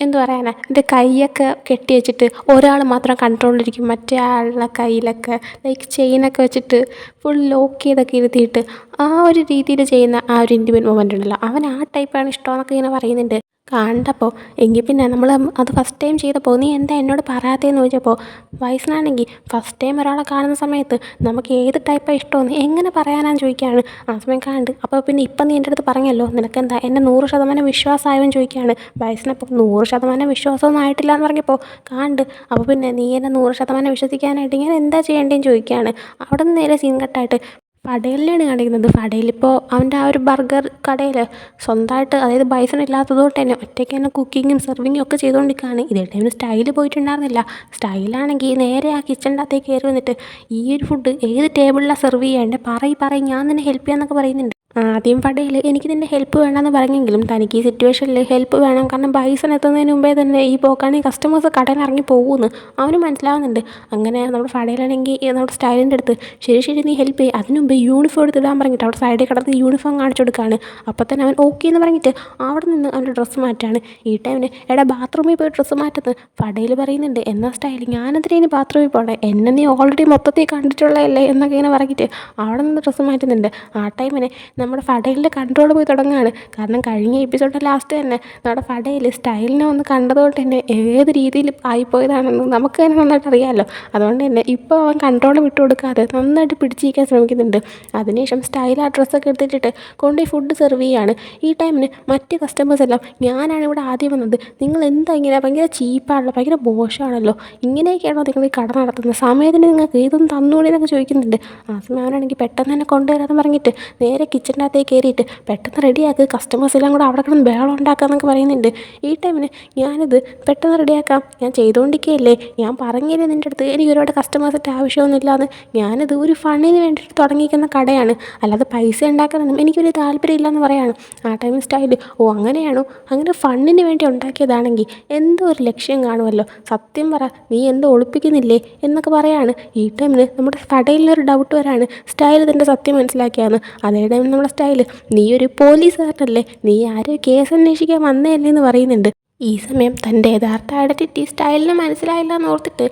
എന്ത് പറയാനാ എൻ്റെ കൈയൊക്കെ കെട്ടി വെച്ചിട്ട് ഒരാൾ മാത്രം കൺട്രോളിലിരിക്കും, മറ്റേ ആളുടെ കയ്യിലൊക്കെ ലൈക്ക് ചെയിനൊക്കെ വെച്ചിട്ട് ഫുൾ ലോക്ക് ചെയ്തൊക്കെ ഇരുത്തിയിട്ട് ആ ഒരു രീതിയിൽ ചെയ്യുന്ന ആ ഒരു ഇൻറ്റിമേറ്റ് മൊമെൻ്റ് ഉണ്ടല്ലോ, അവൻ ആ ടൈപ്പാണ് ഇഷ്ടമെന്നൊക്കെ ഇങ്ങനെ പറയുന്നുണ്ട്. കണ്ടപ്പോൾ എങ്കിൽ പിന്നെ നമ്മൾ അത് ഫസ്റ്റ് ടൈം ചെയ്തപ്പോൾ നീ എന്താ എന്നോട് പറയാത്തതെന്ന് ചോദിച്ചപ്പോൾ വയസ്സിനാണെങ്കിൽ ഫസ്റ്റ് ടൈം ഒരാളെ കാണുന്ന സമയത്ത് നമുക്ക് ഏത് ടൈപ്പാണ് ഇഷ്ടമെന്ന് എങ്ങനെ പറയാനാന്ന് ചോദിക്കുകയാണ്. ആ സമയം കണ്ട് അപ്പോൾ പിന്നെ ഇപ്പം നീ എൻ്റെ അടുത്ത് പറഞ്ഞല്ലോ നിനക്കെന്താ എന്നെ 100% വിശ്വാസമായെന്ന് ചോദിക്കുകയാണ്. വയസ്സിനപ്പോൾ 100% വിശ്വാസമൊന്നും ആയിട്ടില്ല എന്ന് പറഞ്ഞപ്പോൾ കണ്ട് അപ്പോൾ പിന്നെ നീ എന്നെ 100% വിശ്വസിക്കാനായിട്ട് ഞാൻ എന്താ ചെയ്യേണ്ടതെന്ന് ചോദിക്കുകയാണ്. അവിടെ നിന്ന് നേരെ സീൻ കട്ടായിട്ട് ഫടയിലാണ് കാണിക്കുന്നത്. ഫടയിലിപ്പോൾ അവൻ്റെ ആ ഒരു ബർഗർ കടയിൽ സ്വന്തമായിട്ട് അതായത് ബൈസൺ ഇല്ലാത്തത് കൊണ്ട് തന്നെ ഒറ്റയ്ക്ക് തന്നെ കുക്കിങ്ങും സെർവിങ്ങും ഒക്കെ ചെയ്തുകൊണ്ടിരിക്കുകയാണ്. ഇതേ ടൈമിൽ സ്റ്റൈൽ പോയിട്ടുണ്ടായിരുന്നില്ല. സ്റ്റൈലാണെങ്കിൽ നേരെ ആ കിച്ചണിൻ്റെ അകത്തേക്ക് കയറി വന്നിട്ട് ഈ ഒരു ഫുഡ് ഏത് ടേബിളിലാണ് സെർവ് ചെയ്യേണ്ടത് പറയും ഞാൻ നിന്നെ ഹെൽപ്പ് ചെയ്യാമെന്നൊക്കെ പറയുന്നുണ്ട്. ആദ്യം ഫടയിൽ എനിക്ക് നിൻ്റെ ഹെൽപ്പ് വേണമെന്ന് പറഞ്ഞെങ്കിലും തനിക്ക് ഈ സിറ്റുവേഷനിൽ ഹെൽപ്പ് വേണം, കാരണം ബൈസൺ എത്തുന്നതിന് മുമ്പേ തന്നെ ഈ പോക്കാണെങ്കിൽ കസ്റ്റമേഴ്സ് കടയിൽ ഇറങ്ങി പോകുമെന്ന് അവന് മനസ്സിലാവുന്നുണ്ട്. അങ്ങനെ നമ്മുടെ ഫടയിലാണെങ്കിൽ നമ്മുടെ സ്റ്റൈലിൻ്റെ അടുത്ത് ശരി നീ ഹെൽപ്പ് ചെയ്യും, അതിന് മുമ്പ് യൂണിഫോം എടുത്തിടാൻ പറഞ്ഞിട്ട് അവിടെ സൈഡിൽ കിടന്ന് യൂണിഫോം കാണിച്ചു കൊടുക്കുകയാണ്. അപ്പോൾ തന്നെ അവൻ ഓക്കെ എന്ന് പറഞ്ഞിട്ട് അവിടെ നിന്ന് അവൻ്റെ ഡ്രസ്സ് മാറ്റാണ്. ഈ ടൈമിന് എടാ ബാത്റൂമിൽ പോയി ഡ്രസ്സ് മാറ്റുന്നത് ഫടയിൽ പറയുന്നുണ്ട്. എന്നാൽ സ്റ്റൈൽ ഞാനെന്തിനാ ഇനി ബാത്റൂമിൽ പോകണേ, എന്നെ നീ ഓൾറെഡി മൊത്തത്തിൽ കണ്ടിട്ടുള്ളതല്ലേ എന്നൊക്കെ ഇങ്ങനെ പറഞ്ഞിട്ട് അവിടെ നിന്ന് ഡ്രസ്സ് മാറ്റുന്നുണ്ട്. ആ ടൈമിന് നമ്മുടെ ഫടയിലിൻ്റെ കൺട്രോൾ പോയി തുടങ്ങുകയാണ്. കാരണം കഴിഞ്ഞ എപ്പിസോഡിൻ്റെ ലാസ്റ്റ് തന്നെ നമ്മുടെ ഫടയിൽ സ്റ്റൈലിനെ ഒന്ന് കണ്ടതുകൊണ്ട് തന്നെ ഏത് രീതിയിൽ ആയിപ്പോയതാണെന്ന് നമുക്ക് തന്നെ നന്നായിട്ട് അറിയാമല്ലോ. അതുകൊണ്ട് തന്നെ ഇപ്പോൾ അവൻ കൺട്രോൾ വിട്ടു കൊടുക്കാതെ നന്നായിട്ട് പിടിച്ചിരിക്കാൻ ശ്രമിക്കുന്നുണ്ട്. അതിനുശേഷം സ്റ്റൈൽ ആ ഡ്രസ്സൊക്കെ എടുത്തിട്ട് കൊണ്ടുപോയി ഫുഡ് സെർവ് ചെയ്യുകയാണ്. ഈ ടൈമിന് മറ്റ് കസ്റ്റമേഴ്സ് എല്ലാം ഞാനാണ് ഇവിടെ ആദ്യം വന്നത്, നിങ്ങൾ എന്താ ഇങ്ങനെ ഭയങ്കര ചീപ്പാണല്ലോ, ഭയങ്കര മോശമാണല്ലോ, ഇങ്ങനെയൊക്കെയാണോ നിങ്ങൾ ഈ കട നടത്തുന്നത്, സമയത്തിന് നിങ്ങൾക്ക് ഇതൊന്നും തന്നൂടെ എന്നൊക്കെ ചോദിക്കുന്നുണ്ട്. ആ സമയം അവനാണെങ്കിൽ പെട്ടെന്ന് തന്നെ കൊണ്ടുവരാമെന്ന് പറഞ്ഞിട്ട് നേരെ കിച്ചണിൻ്റെ അകത്തേക്ക് കയറിയിട്ട് പെട്ടെന്ന് റെഡിയാക്കുക, കസ്റ്റമേഴ്സ് എല്ലാം കൂടെ അവിടെ കിടന്ന് ബഹളം ഉണ്ടാക്കാമെന്നൊക്കെ പറയുന്നുണ്ട്. ഈ ടൈമിന് ഞാനിത് പെട്ടെന്ന് റെഡിയാക്കാം, ഞാൻ ചെയ്തുകൊണ്ടിരിക്കുകയല്ലേ, ഞാൻ പറഞ്ഞില്ലേ നിൻ്റെ അടുത്ത് എനിക്ക് ഒരുപാട് കസ്റ്റമേഴ്സിൻ്റെ ആവശ്യമൊന്നുമില്ലാന്ന്, ഞാനിത് ഒരു ഫണ്ടിന് വേണ്ടിയിട്ട് തുടങ്ങിയിരിക്കുന്ന കടയാണ്, അല്ലാതെ പൈസ ഉണ്ടാക്കാനൊന്നും എനിക്കൊരു താല്പര്യമില്ലെന്ന് പറയാണ്. ആ ടൈമിൽ സ്റ്റൈൽ അങ്ങനെയാണോ, അങ്ങനെ ഫണ്ടിന് വേണ്ടി ഉണ്ടാക്കിയതാണെങ്കിൽ എന്തോ ഒരു ലക്ഷ്യം കാണുമല്ലോ, സത്യം പറ നീ എന്തോ ഒളിപ്പിക്കുന്നില്ലേ എന്നൊക്കെ പറയാണ്. ഈ ടൈമിൽ നമ്മുടെ കടയിലൊരു ഡൗട്ട് വരാണ്, സ്റ്റൈൽ ഇതിൻ്റെ സത്യം മനസ്സിലാക്കിയാന്ന്. അതേ ടൈമിൽ നമ്മുടെ സ്റ്റൈൽ നീ ഒരു പോലീസുകാരനല്ലേ, നീ ആരും കേസ് അന്വേഷിക്കാൻ വന്നതല്ലേ എന്ന് പറയുന്നുണ്ട്. ഈ സമയം തൻ്റെ യഥാർത്ഥ ഐഡൻറ്റിറ്റി സ്റ്റൈലിന് മനസ്സിലായില്ല എന്ന് ഓർത്തിട്ട്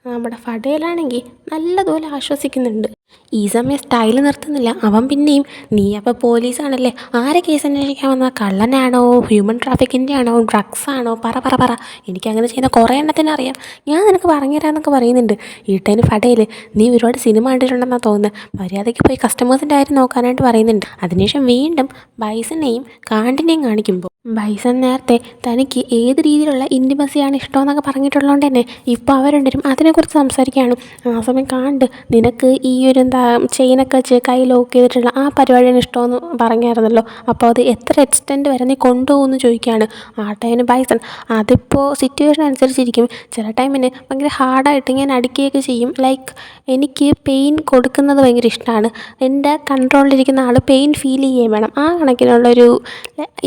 നമ്മുടെ ഫഡേലാണെങ്കിൽ നല്ലതുപോലെ ആശ്വസിക്കുന്നുണ്ട്. ഈ സമയം സ്റ്റൈൽ നിർത്തുന്നില്ല. അവൻ പിന്നെയും നീ അപ്പോൾ പോലീസാണല്ലേ, ആരെ കേസ് അന്വേഷിക്കാൻ വന്ന, കള്ളനാണോ, ഹ്യൂമൻ ട്രാഫിക്കിൻ്റെ ആണോ, ഡ്രഗ്സ് ആണോ, പറ പറ പറ, എനിക്കങ്ങനെ ചെയ്യുന്ന കുറേ എണ്ണത്തിന് അറിയാം, ഞാൻ നിനക്ക് പറഞ്ഞുതരാമെന്നൊക്കെ പറയുന്നുണ്ട്. ഈട്ടേന് ഫഡേൽ നീ ഒരുപാട് സിനിമ കണ്ടിട്ടുണ്ടെന്നാണ് തോന്നുന്നത്, മര്യാദയ്ക്ക് പോയി കസ്റ്റമേഴ്സിൻ്റെ കാര്യം നോക്കാനായിട്ട് പറയുന്നുണ്ട്. അതിനുശേഷം വീണ്ടും ബൈസനെയും കാണ്ടിനെയും കാണിക്കുമ്പോൾ ബൈസൺ നേരത്തെ തനിക്ക് ഏത് രീതിയിലുള്ള ഇൻറ്റിമസിയാണ് ഇഷ്ടമെന്നൊക്കെ പറഞ്ഞിട്ടുള്ളതുകൊണ്ട് തന്നെ ഇപ്പോൾ അവർ രണ്ടുപേരും അതിനെക്കുറിച്ച് സംസാരിക്കുകയാണ്. ആ സമയം കാണ്ട് നിനക്ക് ഈ ഒരു ചെയിനൊക്കെ വെച്ച് കൈ ലോക്ക് ചെയ്തിട്ടുള്ള ആ പരിപാടിയാണ് ഇഷ്ടമെന്ന് പറഞ്ഞായിരുന്നല്ലോ, അപ്പോൾ അത് എത്ര എക്സ്റ്റെൻറ്റ് വരെ നീ കൊണ്ടുപോകുമെന്ന് ചോദിക്കുകയാണ്. ആ ടൈമിന് ബൈസൺ അതിപ്പോൾ സിറ്റുവേഷൻ അനുസരിച്ചിരിക്കും, ചില ടൈമിന് ഭയങ്കര ഹാർഡായിട്ട് ഞാൻ അടിക്കുകയൊക്കെ ചെയ്യും, ലൈക്ക് എനിക്ക് പെയിൻ കൊടുക്കുന്നത് ഭയങ്കര ഇഷ്ടമാണ്, എൻ്റെ കൺട്രോളിലിരിക്കുന്ന ആൾ പെയിൻ ഫീൽ ചെയ്യുകയും വേണം, ആ കണക്കിനുള്ളൊരു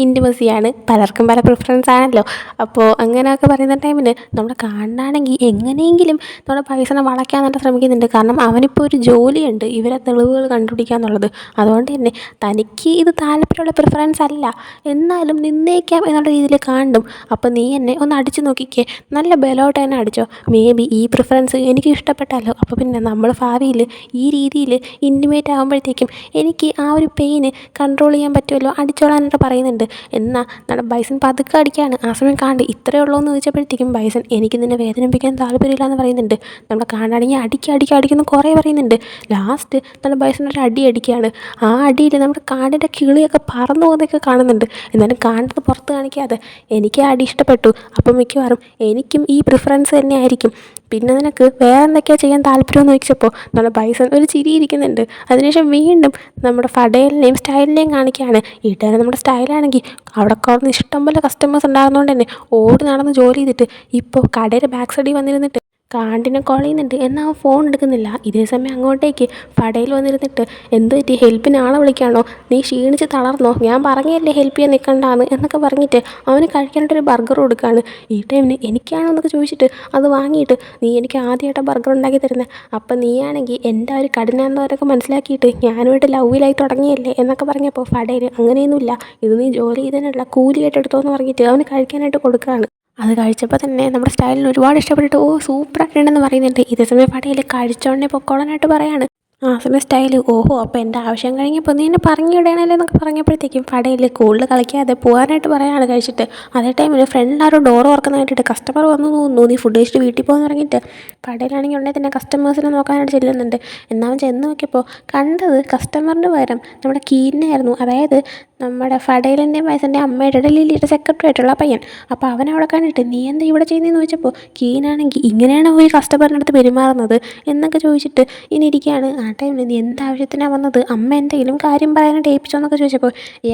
ഇൻറ്റിമസിയാണ്. പലർക്കും പല പ്രിഫറൻസ് ആണല്ലോ. അപ്പോൾ അങ്ങനെയൊക്കെ പറയുന്ന ടൈമിന് നമ്മുടെ കാണാണെങ്കിൽ എങ്ങനെയെങ്കിലും നമ്മുടെ പൈസനെ വളയ്ക്കാനായിട്ട് ശ്രമിക്കുന്നുണ്ട്. കാരണം അവനിപ്പോൾ ഒരു ജോലിയുണ്ട് ഇവരെ തെളിവുകൾ കണ്ടുപിടിക്കുക എന്നുള്ളത്. അതുകൊണ്ട് തന്നെ തനിക്ക് ഇത് താല്പര്യമുള്ള പ്രിഫറൻസ് അല്ല, എന്നാലും നിന്നേക്കാം എന്നുള്ള രീതിയിൽ കാണും. അപ്പോൾ നീ എന്നെ ഒന്ന് അടിച്ചു നോക്കിക്കേ, നല്ല ബലമായിട്ട് തന്നെ അടിച്ചോ, മേ ബി ഈ പ്രിഫറൻസ് എനിക്ക് ഇഷ്ടപ്പെട്ടല്ലോ, അപ്പോൾ പിന്നെ നമ്മൾ ഭാവിയിൽ ഈ രീതിയിൽ ഇൻറ്റിമേറ്റ് ആകുമ്പോഴത്തേക്കും എനിക്ക് ആ ഒരു പെയിന് കൺട്രോൾ ചെയ്യാൻ പറ്റുമല്ലോ, അടിച്ചോളാനായിട്ട് പറയുന്നുണ്ട്. എന്നാൽ നമ്മുടെ ബൈസൺ പതുക്കെ അടിക്കുകയാണ്. ആ സമയം കാണ്ട് ഇത്രയേ ഉള്ളൂ എന്ന് ചോദിച്ചപ്പോഴത്തേക്കും ബൈസൺ എനിക്ക് നിന്നെ വേദനിപ്പിക്കാൻ താല്പര്യമില്ല എന്ന് പറയുന്നുണ്ട്. നമ്മുടെ കാണാണെങ്കിൽ അടിക്കുന്നു കുറേ പറയുന്നുണ്ട്. ലാസ്റ്റ് നമ്മുടെ ബൈസൺ ഒരു അടി അടിക്കുകയാണ്. ആ അടിയിൽ നമ്മുടെ കാടിൻ്റെ കിളിയൊക്കെ പറന്നു പോകുന്നതൊക്കെ കാണുന്നുണ്ട്. എന്നാലും കാണുന്നത് പുറത്ത് കാണിക്കാതെ എനിക്ക് ആ അടി ഇഷ്ടപ്പെട്ടു, അപ്പം മിക്കവാറും എനിക്കും ഈ പ്രിഫറൻസ് തന്നെ ആയിരിക്കും, പിന്നെ നിനക്ക് വേറെ എന്തൊക്കെയാണ് ചെയ്യാൻ താല്പര്യമെന്ന് ചോദിച്ചപ്പോൾ നമ്മുടെ ബൈസൺ ഒരു ചിരി ഇരിക്കുന്നുണ്ട്. അതിനുശേഷം വീണ്ടും നമ്മുടെ ഫഡേലിനെയും സ്റ്റൈലിനെയും കാണിക്കുകയാണ്. ഈട്ടേനെ നമ്മുടെ സ്റ്റൈലാണെങ്കിൽ അവിടെ കുറഞ്ഞ് ഇഷ്ടംപോലെ കസ്റ്റമേഴ്സ് ഉണ്ടാകുന്നതുകൊണ്ട് തന്നെ ഓടി നടന്ന് ജോലി ചെയ്തിട്ട് ഇപ്പോൾ കടയുടെ ബാക്ക് സൈഡിൽ വന്നിരുന്നിട്ട് കാണ്ടിനെ കോൾ ചെയ്യുന്നുണ്ട്. എന്നാൽ അവൻ ഫോൺ എടുക്കുന്നില്ല. ഇതേ സമയം അങ്ങോട്ടേക്ക് ഫഡയിൽ വന്നിരുന്നിട്ട് എന്ത് പറ്റി, ഹെൽപ്പിന് ആളെ വിളിക്കാണോ, നീ ക്ഷീണിച്ച് തളർന്നോ, ഞാൻ പറഞ്ഞല്ലേ ഹെൽപ്പ് ചെയ്യാൻ നിൽക്കണ്ടാന്ന് എന്നൊക്കെ പറഞ്ഞിട്ട് അവന് കഴിക്കാനായിട്ടൊരു ബർഗർ കൊടുക്കുകയാണ്. ഈ ടൈമിന് എനിക്കാണോ എന്നൊക്കെ ചോദിച്ചിട്ട് അത് വാങ്ങിയിട്ട് നീ എനിക്ക് ആദ്യമായിട്ട് ബർഗർ ഉണ്ടാക്കി തരുന്നത്, അപ്പം നീയാണെങ്കിൽ എൻ്റെ ഒരു കഠിനാന്തവരൊക്കെ മനസ്സിലാക്കിയിട്ട് ഞാനുമായിട്ട് ലവിലായി തുടങ്ങിയല്ലേ എന്നൊക്കെ പറഞ്ഞപ്പോൾ ഫഡയിൽ അങ്ങനെയൊന്നുമില്ല, ഇത് നീ ജോലി ചെയ്തതിനുള്ള കൂലിയായിട്ട് എടുത്തോ എന്ന് പറഞ്ഞിട്ട് അവന് കഴിക്കാനായിട്ട് കൊടുക്കുകയാണ്. അത് കഴിച്ചപ്പോൾ തന്നെ നമ്മുടെ സ്റ്റൈലിന് ഒരുപാട് ഇഷ്ടപ്പെട്ടിട്ട് ഓ സൂപ്പറായിട്ടുണ്ടെന്ന് പറയുന്നുണ്ട്. ഇതേ സമയം ഫഡയിൽ കഴിച്ചോണ്ടേ പൊക്കോളാനായിട്ട് പറയാണ്. ആ സമയം സ്റ്റൈൽ ഓഹോ അപ്പോൾ എൻ്റെ ആവശ്യം കഴിഞ്ഞപ്പോൾ നീ എന്നെ പറഞ്ഞു വിടണമല്ലോ എന്നൊക്കെ പറഞ്ഞപ്പോഴത്തേക്കും ഫഡയിൽ കൂടുതൽ കളിക്കാതെ പോകാനായിട്ട് പറയാണ് കഴിച്ചിട്ട്. അതേ ടൈമിൽ ഫ്രണ്ടിലാരും ഡോർ തുറക്കുന്ന വേണ്ടിയിട്ട് കസ്റ്റമർ വന്നു തോന്നുന്നു, നീ ഫുഡ് കഴിച്ചിട്ട് വീട്ടിൽ പോകുന്ന പറഞ്ഞിട്ട് ഫഡയിലാണെങ്കിൽ ഉടനെ തന്നെ കസ്റ്റമേഴ്സിനെ നോക്കാനായിട്ട് ചെല്ലുന്നുണ്ട്. എന്നാൽ ചെന്ന് നോക്കിയപ്പോൾ കണ്ടത് കസ്റ്റമറിന് പകരം നമ്മുടെ കീനായിരുന്നു, അതായത് നമ്മുടെ ഫഡയിലിൻ്റെയും ബൈസൻ്റെയും അമ്മയുടെ ലില്ലിയുടെ സെക്രട്ടറി ആയിട്ടുള്ള പയ്യൻ. അപ്പോൾ അവനവിടെ കണ്ടിട്ട് നീ എന്താ ഇവിടെ ചെയ്യുന്നതെന്ന് ചോദിച്ചപ്പോൾ കീനാണെങ്കിൽ ഇങ്ങനെയാണ് പോയി കസ്റ്റമറിൻ്റെ അടുത്ത് പെരുമാറുന്നത് എന്നൊക്കെ ചോദിച്ചിട്ട് ഇനി ഇരിക്കുകയാണ്. ആ ടൈമിൽ നീ എന്താവശ്യത്തിനാണ് വന്നത്, അമ്മ എന്തെങ്കിലും കാര്യം പറയാനായിട്ട് ഏൽപ്പിച്ചോ എന്നൊക്കെ ചോദിച്ചപ്പോൾ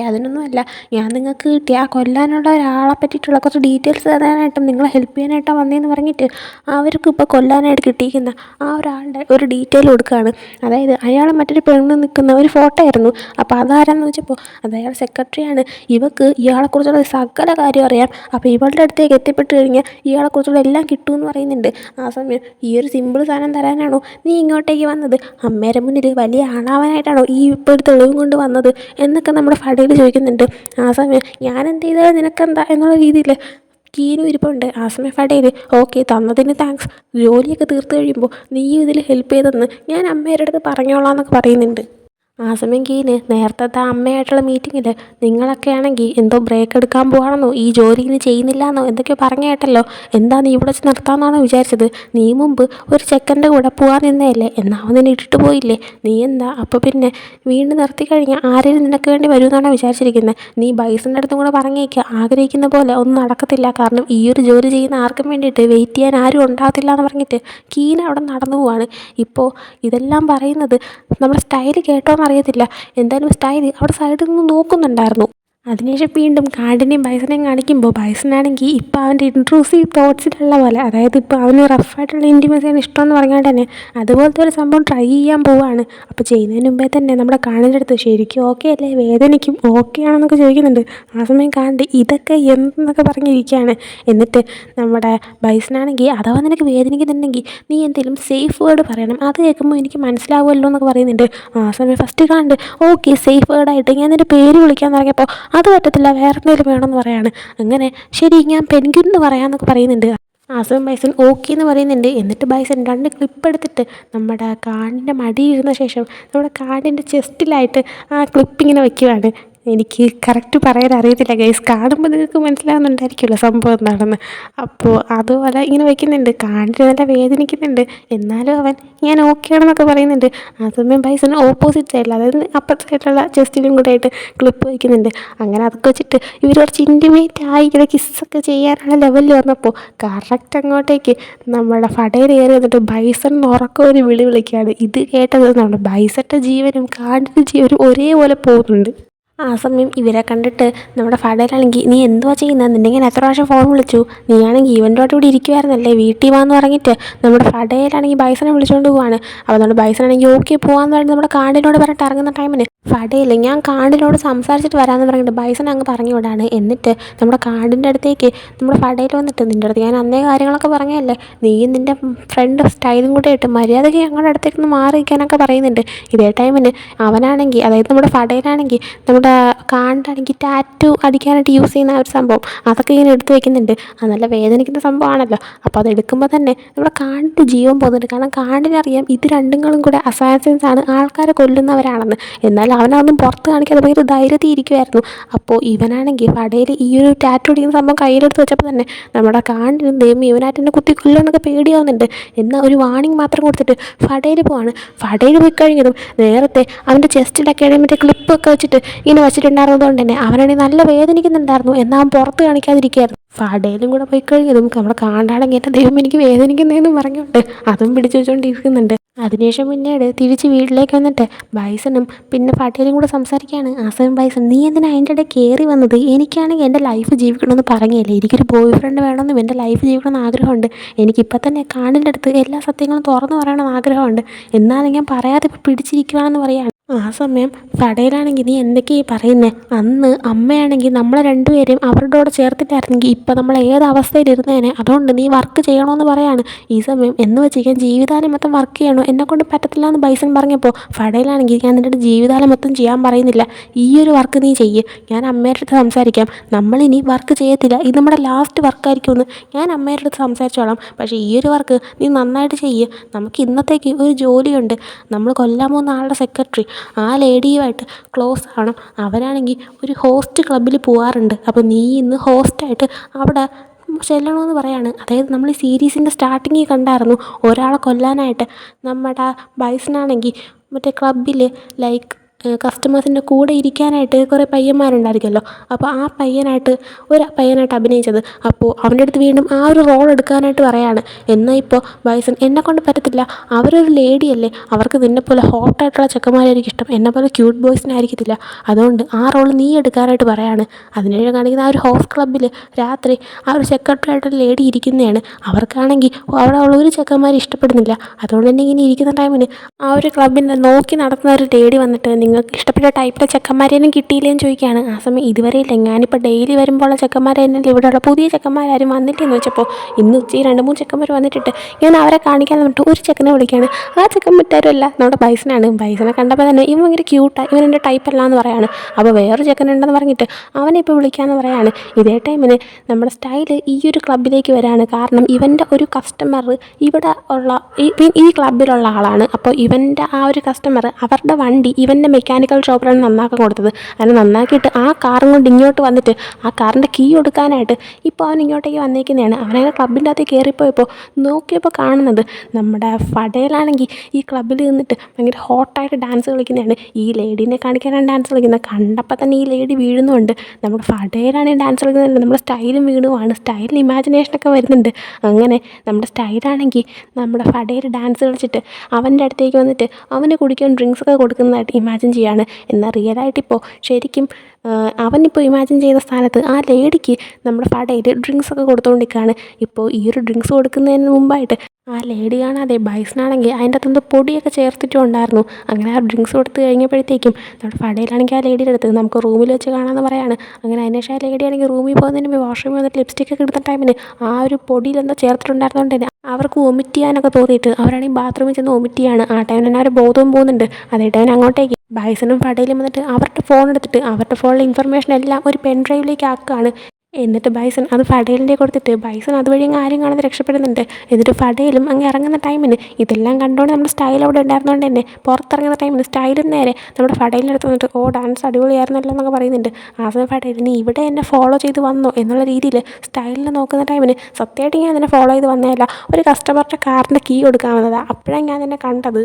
അതിനൊന്നുമല്ല, ഞാൻ നിങ്ങൾക്ക് കിട്ടിയ ആ കൊല്ലാനുള്ള ഒരാളെ പറ്റിയിട്ടുള്ള കുറച്ച് ഡീറ്റെയിൽസ് തരാനായിട്ടും നിങ്ങളെ ഹെൽപ്പ് ചെയ്യാനായിട്ടാണ് വന്നതെന്ന് പറഞ്ഞിട്ട് അവർക്ക് ഇപ്പോൾ കൊല്ലാനായിട്ട് കിട്ടിയിരിക്കുന്ന ആ ഒരാളുടെ ഒരു ഡീറ്റെയിൽ കൊടുക്കുകയാണ്. അതായത് അയാൾ മറ്റൊരു പെണ്ണ് നിൽക്കുന്ന ഒരു ഫോട്ടോ ആയിരുന്നു. അപ്പോൾ അതാരാന്ന് ചോദിച്ചപ്പോൾ അത് അയാൾ സെക്രട്ടറിയാണ്, ഇവക്ക് ഇയാളെക്കുറിച്ചുള്ള സകല കാര്യം അറിയാം, അപ്പോൾ ഇവളുടെ അടുത്തേക്ക് എത്തിപ്പെട്ട് കഴിഞ്ഞാൽ ഇയാളെക്കുറിച്ചുള്ള എല്ലാം കിട്ടുമെന്ന് പറയുന്നുണ്ട്. ആ സമയം ഈ ഒരു സിമ്പിൾ സാധനം തരാനാണോ നീ ഇങ്ങോട്ടേക്ക് വന്നത്, അമ്മേരെ മുന്നിൽ വലിയ ആളാവാനായിട്ടാണോ ഈ ഇപ്പോൾ ഒരു തെളിവും കൊണ്ട് വന്നത് എന്നൊക്കെ നമ്മുടെ ഫഡയിൽ ചോദിക്കുന്നുണ്ട്. ആ സമയം ഞാൻ എന്ത് ചെയ്താൽ നിനക്കെന്താ എന്നുള്ള രീതിയിൽ കീനും ഇരിപ്പുണ്ട്. ആ സമയം ഫഡയിൽ ഓക്കെ തന്നതിന് താങ്ക്സ്, ജോലിയൊക്കെ തീർത്ത് കഴിയുമ്പോൾ നീ ഇതിൽ ഹെൽപ്പ് ചെയ്തെന്ന് ഞാൻ അമ്മേരുടെ അടുത്ത് പറഞ്ഞോളാം എന്നൊക്കെ പറയുന്നുണ്ട്. ആ സമയം കീന് നേരത്തെ അമ്മയായിട്ടുള്ള മീറ്റിങ്ങിൽ നിങ്ങളൊക്കെ ആണെങ്കിൽ എന്തോ ബ്രേക്ക് എടുക്കാൻ പോകണമെന്നോ ഈ ജോലി ഇനി ചെയ്യുന്നില്ല എന്നോ എന്തൊക്കെയോ പറഞ്ഞ കേട്ടല്ലോ, എന്താ നീ ഇവിടെ വെച്ച് നിർത്താമെന്നാണോ വിചാരിച്ചത്, നീ മുമ്പ് ഒരു ചെക്കൻ്റെ കൂടെ പോകാൻ നിന്നതല്ലേ, എന്നാൽ അവൻ നിന്നെ ഇട്ടിട്ട് പോയില്ലേ, നീ എന്താ അപ്പോൾ പിന്നെ വീണ്ടും നിർത്തി കഴിഞ്ഞാൽ ആരെങ്കിലും നിനക്ക് വേണ്ടി വരുമെന്നാണോ വിചാരിച്ചിരിക്കുന്നത്, നീ ബൈസൻ്റെ അടുത്തും കൂടെ പറഞ്ഞേക്കുക ആഗ്രഹിക്കുന്ന പോലെ ഒന്നും നടക്കത്തില്ല, കാരണം ഈ ഒരു ജോലി ചെയ്യുന്ന ആർക്കും വേണ്ടിയിട്ട് വെയിറ്റ് ചെയ്യാൻ ആരും ഉണ്ടാകത്തില്ല എന്ന് പറഞ്ഞിട്ട് കീന അവിടെ നടന്നു പോവാണ്. ഇപ്പോൾ ഇതെല്ലാം പറയുന്നത് നമ്മുടെ സ്റ്റൈൽ കേട്ടോ അറിയത്തില്ല, എന്തായാലും സ്റ്റൈൽ അവിടെ സൈഡിൽ നിന്ന് നോക്കുന്നുണ്ടായിരുന്നു. അതിനുശേഷം വീണ്ടും കാടിനെയും ബൈസനെയും കാണിക്കുമ്പോൾ ബൈസനാണെങ്കിൽ ഇപ്പോൾ അവൻ്റെ ഇൻട്രൂസീവ് തോട്ട്സിലുള്ള പോലെ, അതായത് ഇപ്പോൾ അവന് റഫായിട്ടുള്ള ഇൻറ്റിമസിയാണ് ഇഷ്ടമെന്ന് പറഞ്ഞുകൊണ്ട് തന്നെ അതുപോലത്തെ ഒരു സംഭവം ട്രൈ ചെയ്യാൻ പോവുകയാണ്. അപ്പോൾ ചെയ്യുന്നതിന് മുമ്പേ തന്നെ നമ്മുടെ കാണിൻ്റെ അടുത്ത് ശരിക്കും ഓക്കെ അല്ലേ, വേദനയ്ക്കും ഓക്കെ ആണെന്നൊക്കെ ചോദിക്കുന്നുണ്ട്. ആ സമയം കാണ്ട് ഇതൊക്കെ എന്തെന്നൊക്കെ പറഞ്ഞിരിക്കുകയാണ്. എന്നിട്ട് നമ്മുടെ ബൈസനാണെങ്കിൽ അഥവാ നിനക്ക് വേദനിക്കുന്നുണ്ടെങ്കിൽ നീ എന്തെങ്കിലും സേഫ് വേർഡ് പറയണം, അത് കേൾക്കുമ്പോൾ എനിക്ക് മനസ്സിലാവുമല്ലോ എന്നൊക്കെ പറയുന്നുണ്ട്. ആ സമയം ഫസ്റ്റ് കാണ്ട് ഓക്കെ സേഫ് വേർഡായിട്ട് ഞാൻ നിൻ്റെ പേര് വിളിക്കാൻ തുടങ്ങിയപ്പോൾ അത് പറ്റത്തില്ല വേറെ എന്തെങ്കിലും വേണമെന്ന് പറയാണ്. അങ്ങനെ ശരി ഞാൻ പെൻഗ്വിൻ എന്ന് പറയാമെന്നൊക്കെ പറയുന്നുണ്ട്. ആസിഫും ബൈസൺ ഓക്കെ എന്ന് പറയുന്നുണ്ട്. എന്നിട്ട് ബൈസൺ 2 ക്ലിപ്പ് എടുത്തിട്ട് നമ്മുടെ കാടിൻ്റെ മടിയിരുന്ന ശേഷം നമ്മുടെ കാടിൻ്റെ ചെസ്റ്റിലായിട്ട് ആ ക്ലിപ്പിങ്ങനെ വയ്ക്കുവാണ്. എനിക്ക് കറക്റ്റ് പറയാൻ അറിയത്തില്ല ഗൈസ്, കാണുമ്പോൾ നിങ്ങൾക്ക് മനസ്സിലാവുന്നുണ്ടായിരിക്കുമല്ലോ സംഭവം എന്താണെന്ന്. അപ്പോൾ അതുപോലെ ഇങ്ങനെ വയ്ക്കുന്നുണ്ട്. കാടിന് നല്ല വേദനിക്കുന്നുണ്ട്, എന്നാലും അവൻ ഞാൻ ഓക്കെ ആണെന്നൊക്കെ പറയുന്നുണ്ട്. ആ സമയം ബൈസൺ ഓപ്പോസിറ്റ് സൈഡിൽ, അതായത് അപ്പുറത്തെ സൈഡിലുള്ള ചെസ്റ്റിലും കൂടെ ആയിട്ട് ക്ലിപ്പ് വയ്ക്കുന്നുണ്ട്. അങ്ങനെ അതൊക്കെ വെച്ചിട്ട് ഇവർ കുറച്ച് ഇൻറ്റിമേറ്റ് ആയി ഇങ്ങനെ കിസ്സൊക്കെ ചെയ്യാനുള്ള ലെവലിൽ വന്നപ്പോൾ കറക്റ്റ് അങ്ങോട്ടേക്ക് നമ്മുടെ ഫടയിൽ കയറി വന്നിട്ട് ബൈസൺ ഉറക്കം ഒരു വിളി വിളിക്കുകയാണ്. ഇത് കേട്ടത് നമ്മുടെ ബൈസൻ്റെ ജീവനും കാടിൻ്റെ ജീവനും ഒരേപോലെ പോകുന്നുണ്ട്. ആ സമയം ഇവരെ കണ്ടിട്ട് നമ്മുടെ ഫടയിലാണെങ്കിൽ നീ എന്തുവാ ചെയ്യുന്നത്, നിന്നെ ഞാൻ എത്ര പ്രാവശ്യം ഫോൺ വിളിച്ചു, നീയാണെങ്കിൽ ഇവൻ്റോട്ട് ഇവിടെ ഇരിക്കുമായിരുന്നല്ലേ, വീട്ടിൽ വാന്ന് പറഞ്ഞിട്ട് നമ്മുടെ ഫടയിലാണെങ്കിൽ ബൈസനെ വിളിച്ചുകൊണ്ട് പോവാണ്. അപ്പോൾ നമ്മുടെ ബൈസനാണെങ്കിൽ ഓക്കെ പോകാമെന്ന് പറഞ്ഞിട്ട് നമ്മുടെ കാടിനോട് പറഞ്ഞിട്ട് ഇറങ്ങുന്ന ടൈമിന് ഫടയിൽ ഞാൻ കാടിനോട് സംസാരിച്ചിട്ട് വരാമെന്ന് പറഞ്ഞിട്ട് ബൈസൺ അങ്ങ് പറഞ്ഞു വിടാണ്. എന്നിട്ട് നമ്മുടെ കാടിൻ്റെ അടുത്തേക്ക് നമ്മുടെ ഫടയിൽ വന്നിട്ട് നിൻ്റെ അടുത്ത് ഞാൻ അന്നേ കാര്യങ്ങളൊക്കെ പറഞ്ഞതല്ലേ, നീയും നിൻ്റെ ഫ്രണ്ട് സ്റ്റൈലും കൂടെ ഇട്ട് മര്യാദയ്ക്ക് ഞങ്ങളുടെ അടുത്തേക്ക് ഒന്ന് മാറി നിൽക്കാനൊക്കെ പറയുന്നുണ്ട്. ഇതേ ടൈമിന് അവനാണെങ്കിൽ, അതായത് നമ്മുടെ ഫടയിലാണെങ്കിൽ നമ്മുടെ കാണ്ടാണെങ്കിൽ ടാറ്റു അടിക്കാനായിട്ട് യൂസ് ചെയ്യുന്ന ആ ഒരു സംഭവം അതൊക്കെ ഇങ്ങനെ എടുത്ത് വെക്കുന്നുണ്ട്. അത് നല്ല വേദനിക്കുന്ന സംഭവമാണല്ലോ. അപ്പോൾ അത് എടുക്കുമ്പോൾ തന്നെ നമ്മുടെ കാടിൻ്റെ ജീവൻ പോകുന്നുണ്ട്. കാരണം കാടിനറിയാം ഇത് രണ്ടുങ്ങളും കൂടെ അസാസിൻസ് ആണ്, ആൾക്കാരെ കൊല്ലുന്നവരാണെന്ന്. എന്നാൽ അവനതൊന്നും പുറത്ത് കാണിക്കാതെ ഭയങ്കര ധൈര്യത്തിൽ ഇരിക്കുമായിരുന്നു. അപ്പോൾ ഇവനാണെങ്കിൽ ഫടയിൽ ഈ ഒരു ടാറ്റു അടിക്കുന്ന സംഭവം കയ്യിലെടുത്ത് വെച്ചപ്പോൾ തന്നെ നമ്മുടെ കാടിന് ദൈവം ഇവനായിട്ട് എന്നെ കുത്തി കൊല്ലുമെന്നൊക്കെ പേടിയാവുന്നുണ്ട്. എന്നാൽ ഒരു വാണിംഗ് മാത്രം കൊടുത്തിട്ട് ഫടയിൽ പോവാണ്. ഫടയിൽ പോയി കഴിഞ്ഞതും നേരത്തെ അവൻ്റെ ചെസ്റ്റിലൊക്കെ മറ്റേ ക്ലിപ്പൊക്കെ വെച്ചിട്ട് ഇങ്ങനെ വെച്ചിട്ടുണ്ടായിരുന്നതുകൊണ്ട് തന്നെ അവനാണെങ്കിൽ നല്ല വേദനിക്കുന്നുണ്ടായിരുന്നു. എന്നാൽ അവൻ പുറത്ത് കാണിക്കാതിരിക്കുകയായിരുന്നു. ഫടയിലും കൂടെ പോയി കഴിഞ്ഞതും നമ്മുടെ കാണ്ടാണെങ്കിൽ എൻ്റെ ദൈവം എനിക്ക് വേദനിക്കുന്നതെന്ന് പറഞ്ഞുകൊണ്ട് അതും പിടിച്ചു വെച്ചുകൊണ്ടിരിക്കുന്നുണ്ട്. അതിനുശേഷം പിന്നീട് തിരിച്ച് വീട്ടിലേക്ക് വന്നിട്ട് ബൈസണും പിന്നെ ഫടയിലും കൂടെ സംസാരിക്കുകയാണ്. ആസിഫും ബൈസൺ നീ എന്തിനാ അതിൻ്റെ ഇടയിൽ കയറി വന്നത്, എനിക്കാണെങ്കിൽ എൻ്റെ ലൈഫ് ജീവിക്കണമെന്ന് പറഞ്ഞില്ലേ, എനിക്കൊരു ബോയ് ഫ്രണ്ട് വേണമെന്നും എൻ്റെ ലൈഫ് ജീവിക്കണമെന്ന് ആഗ്രഹമുണ്ട്, എനിക്കിപ്പോൾ തന്നെ കാടിൻ്റെ അടുത്ത് എല്ലാ സത്യങ്ങളും തുറന്നു പറയണമെന്ന് ആഗ്രഹമുണ്ട്, എന്നാലും ഞാൻ പറയാതെ ഇപ്പോൾ പിടിച്ചിരിക്കുകയാണെന്ന് പറയുകയാണ്. ആ സമയം ഫടയിലാണെങ്കിൽ നീ എന്തൊക്കെയായി പറയുന്നത്, അന്ന് അമ്മയാണെങ്കിൽ നമ്മളെ രണ്ടുപേരെയും അവരുടെ കൂടെ ചേർത്തിട്ടായിരുന്നെങ്കിൽ ഇപ്പം നമ്മൾ ഏത് അവസ്ഥയിലിരുന്നേനെ, അതുകൊണ്ട് നീ വർക്ക് ചെയ്യണമെന്ന് പറയാണ്. ഈ സമയം എന്ന് വെച്ചിരിക്കാൻ ജീവിതകാലം മൊത്തം വർക്ക് ചെയ്യണോ, എന്നെക്കൊണ്ട് പറ്റത്തില്ല എന്ന് ബൈസൺ പറഞ്ഞപ്പോൾ ഫടയിലാണെങ്കിൽ ഞാൻ നിൻ്റെ ജീവിതകാലം മൊത്തം ചെയ്യാൻ പറയുന്നില്ല, ഈ ഒരു വർക്ക് നീ ചെയ്യ്, ഞാൻ അമ്മയുടെ അടുത്ത് സംസാരിക്കാം, നമ്മളിനി വർക്ക് ചെയ്യത്തില്ല, ഇത് നമ്മുടെ ലാസ്റ്റ് വർക്കായിരിക്കുമെന്ന് ഞാൻ അമ്മയുടെ അടുത്ത് സംസാരിച്ചോളാം, പക്ഷേ ഈ ഒരു വർക്ക് നീ നന്നായിട്ട് ചെയ്യ്, നമുക്ക് ഇന്നത്തേക്ക് ഒരു ജോലിയുണ്ട്, നമ്മൾ കൊല്ലാൻ പോകുന്ന ആളുടെ സെക്രട്ടറി ആ ലേഡിയുമായിട്ട് ക്ലോസ് ആവണം, അവരാണെങ്കിൽ ഒരു ഹോസ്റ്റ് ക്ലബ്ബിൽ പോകാറുണ്ട്, അപ്പോൾ നീ ഇന്ന് ഹോസ്റ്റായിട്ട് അവിടെ ചെല്ലണമെന്ന് പറയാണ്. അതായത് നമ്മൾ ഈ സീരീസിൻ്റെ സ്റ്റാർട്ടിങ്ങിൽ കണ്ടായിരുന്നു ഒരാളെ കൊല്ലാനായിട്ട് നമ്മുടെ ബൈസനാണെങ്കിൽ മറ്റേ ക്ലബ്ബിൽ ലൈക്ക് കസ്റ്റമേഴ്സിൻ്റെ കൂടെ ഇരിക്കാനായിട്ട് കുറേ പയ്യന്മാരുണ്ടായിരിക്കുമല്ലോ, അപ്പോൾ ആ പയ്യനായിട്ട് അഭിനയിച്ചത്. അപ്പോൾ അവൻ്റെ അടുത്ത് വീണ്ടും ആ ഒരു റോൾ എടുക്കാനായിട്ട് പറയാണ്. എന്നാൽ ഇപ്പോൾ ബൈസൺ എന്നെക്കൊണ്ട് പറ്റത്തില്ല, അവരൊരു ലേഡിയല്ലേ, അവർക്ക് നിന്നെപ്പോലെ ഹോട്ടായിട്ടുള്ള ചെക്കന്മാരായിരിക്കും ഇഷ്ടം, എന്നെപ്പോലെ ക്യൂട്ട് ബോയ്സിനായിരിക്കത്തില്ല, അതുകൊണ്ട് ആ റോൾ നീ എടുക്കാനായിട്ട് പറയാണ്. അതിനുശേഷം കാണിക്കുന്ന ആ ഒരു ഹൗസ് ക്ലബ്ബിൽ രാത്രി ആ ഒരു സെക്രട്ടറി ആയിട്ടൊരു ലേഡി ഇരിക്കുന്നതാണ്. അവർക്കാണെങ്കിൽ അവിടെ ഉള്ള ഒരു ചെക്കന്മാർ ഇഷ്ടപ്പെടുന്നില്ല, അതുകൊണ്ട് തന്നെ ഇങ്ങനെ ഇരിക്കുന്ന ടൈമിന് ആ ഒരു ക്ലബ്ബിൻ്റെ നോക്കി നടത്തുന്ന ഒരു ലേഡി വന്നിട്ട് നിങ്ങൾക്ക് ഇഷ്ടപ്പെട്ട ടൈപ്പിലെ ചെക്കന്മാരെയൊന്നും കിട്ടിയില്ലേന്ന് ചോദിക്കുകയാണ്. ആ സമയം ഇതുവരെ ഇല്ല, ഞാനിപ്പോൾ ഡെയിലി വരുമ്പോഴുള്ള ചെക്കന്മാരെ തന്നെ ഇവിടെയുള്ള പുതിയ ചെക്കന്മാരും വന്നിട്ടില്ലെന്ന് വെച്ചപ്പോൾ ഇന്ന് ഉച്ചയിൽ 2-3 ചെക്കന്മാർ വന്നിട്ടിട്ട് ഞാൻ അവരെ കാണിക്കാൻ പറഞ്ഞിട്ട് ഒരു ചെക്കനെ വിളിക്കുകയാണ്. ആ ചെക്കൻ മറ്റാരുമല്ല നമ്മുടെ ബൈസനാണ്. ബൈസനെ കണ്ടപ്പോൾ തന്നെ ഇവൻ ഭയങ്കര ക്യൂട്ടാണ്, ഇവൻ എൻ്റെ ടൈപ്പല്ല എന്ന് പറയാണ്. അപ്പോൾ വേറൊരു ചെക്കനുണ്ടെന്ന് പറഞ്ഞിട്ട് അവനെ ഇപ്പോൾ വിളിക്കാമെന്ന് പറയാണ്. ഇതേ ടൈമിന് നമ്മുടെ സ്റ്റൈൽ ഈ ഒരു ക്ലബ്ബിലേക്ക് വരാണ്. കാരണം ഇവൻ്റെ ഒരു കസ്റ്റമർ ഇവിടെ ഉള്ള ഈ ക്ലബ്ബിലുള്ള ആളാണ്. അപ്പോൾ ഇവൻ്റെ ആ ഒരു കസ്റ്റമർ അവരുടെ വണ്ടി ഇവൻ്റെ മെക്കാനിക്കൽ ഷോപ്പിലാണ് നന്നാക്കാൻ കൊടുത്തത്. അങ്ങനെ നന്നാക്കിയിട്ട് ആ കാറും കൊണ്ട് ഇങ്ങോട്ട് വന്നിട്ട് ആ കാറിൻ്റെ കീ കൊടുക്കാനായിട്ട് ഇപ്പോൾ അവൻ ഇങ്ങോട്ടേക്ക് വന്നേക്കുന്നതാണ്. അവനങ്ങനെ ക്ലബ്ബിൻ്റെ അകത്ത് കയറിപ്പോയപ്പോൾ നോക്കിയപ്പോൾ കാണുന്നത് നമ്മുടെ ഫടയിലാണെങ്കിൽ ഈ ക്ലബ്ബിൽ നിന്നിട്ട് ഭയങ്കര ഹോട്ടായിട്ട് ഡാൻസ് കളിക്കുന്നതാണ്. ഈ ലേഡീനെ കാണിക്കാനാണ് ഡാൻസ് കളിക്കുന്നത്. കണ്ടപ്പോൾ തന്നെ ഈ ലേഡി വീഴുന്നുണ്ട്. നമ്മുടെ ഫടയിലാണെങ്കിൽ ഡാൻസ് കളിക്കുന്നുണ്ട്, നമ്മുടെ സ്റ്റൈലും വീണുമാണ്, സ്റ്റൈലിന് ഇമാജിനേഷനൊക്കെ വരുന്നുണ്ട്. അങ്ങനെ നമ്മുടെ സ്റ്റൈലാണെങ്കിൽ നമ്മുടെ ഫടയിൽ ഡാൻസ് കളിച്ചിട്ട് അവൻ്റെ അടുത്തേക്ക് വന്നിട്ട് അവന് കുടിക്കാൻ ഡ്രിങ്ക്സൊക്കെ കൊടുക്കുന്നതായിട്ട് ഇമാജിൻ ചെയ്യാണ്. എന്നാൽ റിയലായിട്ടിപ്പോൾ ശരിക്കും അവനിപ്പോൾ ഇമാജിൻ ചെയ്യുന്ന സ്ഥാനത്ത് ആ ലേഡിക്ക് നമ്മുടെ ഫടയിൽ ഡ്രിങ്ക്സൊക്കെ കൊടുത്തുകൊണ്ടിരിക്കുകയാണ്. ഇപ്പോൾ ഈ ഒരു ഡ്രിങ്ക്സ് കൊടുക്കുന്നതിന് മുമ്പായിട്ട് ആ ലേഡി കാണാതെ ബൈസനാണെങ്കിൽ അതിൻ്റെ അകത്തുനിന്ന് പൊടിയൊക്കെ ചേർത്തിട്ടും ഉണ്ടായിരുന്നു. അങ്ങനെ ആ ഡ്രിങ്ക്സ് കൊടുത്ത് കഴിഞ്ഞപ്പോഴത്തേക്കും നമ്മുടെ ഫടയിലാണെങ്കിൽ ആ ലേഡിയുടെ അടുത്ത് നമുക്ക് റൂമിൽ വെച്ച് കാണാമെന്ന് പറയാണ്. അങ്ങനെ അതിനുശേഷം ആ ലേഡി ആണെങ്കിൽ റൂമിൽ പോകുന്നതിന് മുമ്പ് വാഷ്റൂമിൽ വന്നിട്ട് ലിപ്സ്റ്റിക്കൊക്കെ എടുത്ത ടൈമിന് ആ ഒരു പൊടിയിൽ എന്തോ ചേർത്തിട്ടുണ്ടായിരുന്നതുകൊണ്ട് തന്നെ അവർക്ക് വൊമിറ്റ് ചെയ്യാനൊക്കെ തോന്നിയിട്ട് അവരാണെങ്കിൽ ബാത്റൂമിൽ ചെന്ന് വൊമിറ്റ് ചെയ്യാണ്. ആ ടൈമിൽ തന്നെ അവർ ബോധവും പോകുന്നുണ്ട്. അതേ ടൈമിന് അങ്ങോട്ടേക്ക് ബൈസനും ഫടയിലും വന്നിട്ട് അവരുടെ ഫോൺ എടുത്തിട്ട് അവരുടെ ഫോണിലെ ഇൻഫർമേഷൻ എല്ലാം ഒരു പെൻ ഡ്രൈവിലേക്ക് ആക്കുകയാണ്. എന്നിട്ട് ബൈസൺ അത് ഫഡേലിൻ്റെ കൊടുത്തിട്ട് ബൈസൺ അതുവഴി അങ്ങ് ആരും കാണാതെ രക്ഷപ്പെടുന്നുണ്ട്. എന്നിട്ട് ഫഡേലും അങ്ങ് ഇറങ്ങുന്ന ടൈമിന് ഇതെല്ലാം കണ്ടുകൊണ്ട് നമ്മുടെ സ്റ്റൈൽ അവിടെ ഉണ്ടായിരുന്നുകൊണ്ട് തന്നെ പുറത്തിറങ്ങുന്ന ടൈമിന് സ്റ്റൈലും നേരെ നമ്മുടെ ഫഡേലിൻ്റെ അടുത്ത് വന്നിട്ട് ഡാൻസ് അടിപൊളിയായിരുന്നല്ലോ എന്നൊക്കെ പറയുന്നുണ്ട്. ആ സമയം ഫഡേൽ നീ ഇവിടെ എന്നെ ഫോളോ ചെയ്ത് വന്നോ എന്നുള്ള രീതിയിൽ സ്റ്റൈലിനെ നോക്കുന്ന ടൈമിന് സത്യമായിട്ട് ഞാൻ നിന്നെ ഫോളോ ചെയ്ത് വന്നതല്ല, ഒരു കസ്റ്റമറുടെ കാറിൻ്റെ കീ കൊടുക്കാൻ വന്നതാണ്, അപ്പോഴാണ് ഞാൻ നിന്നെ കണ്ടത്.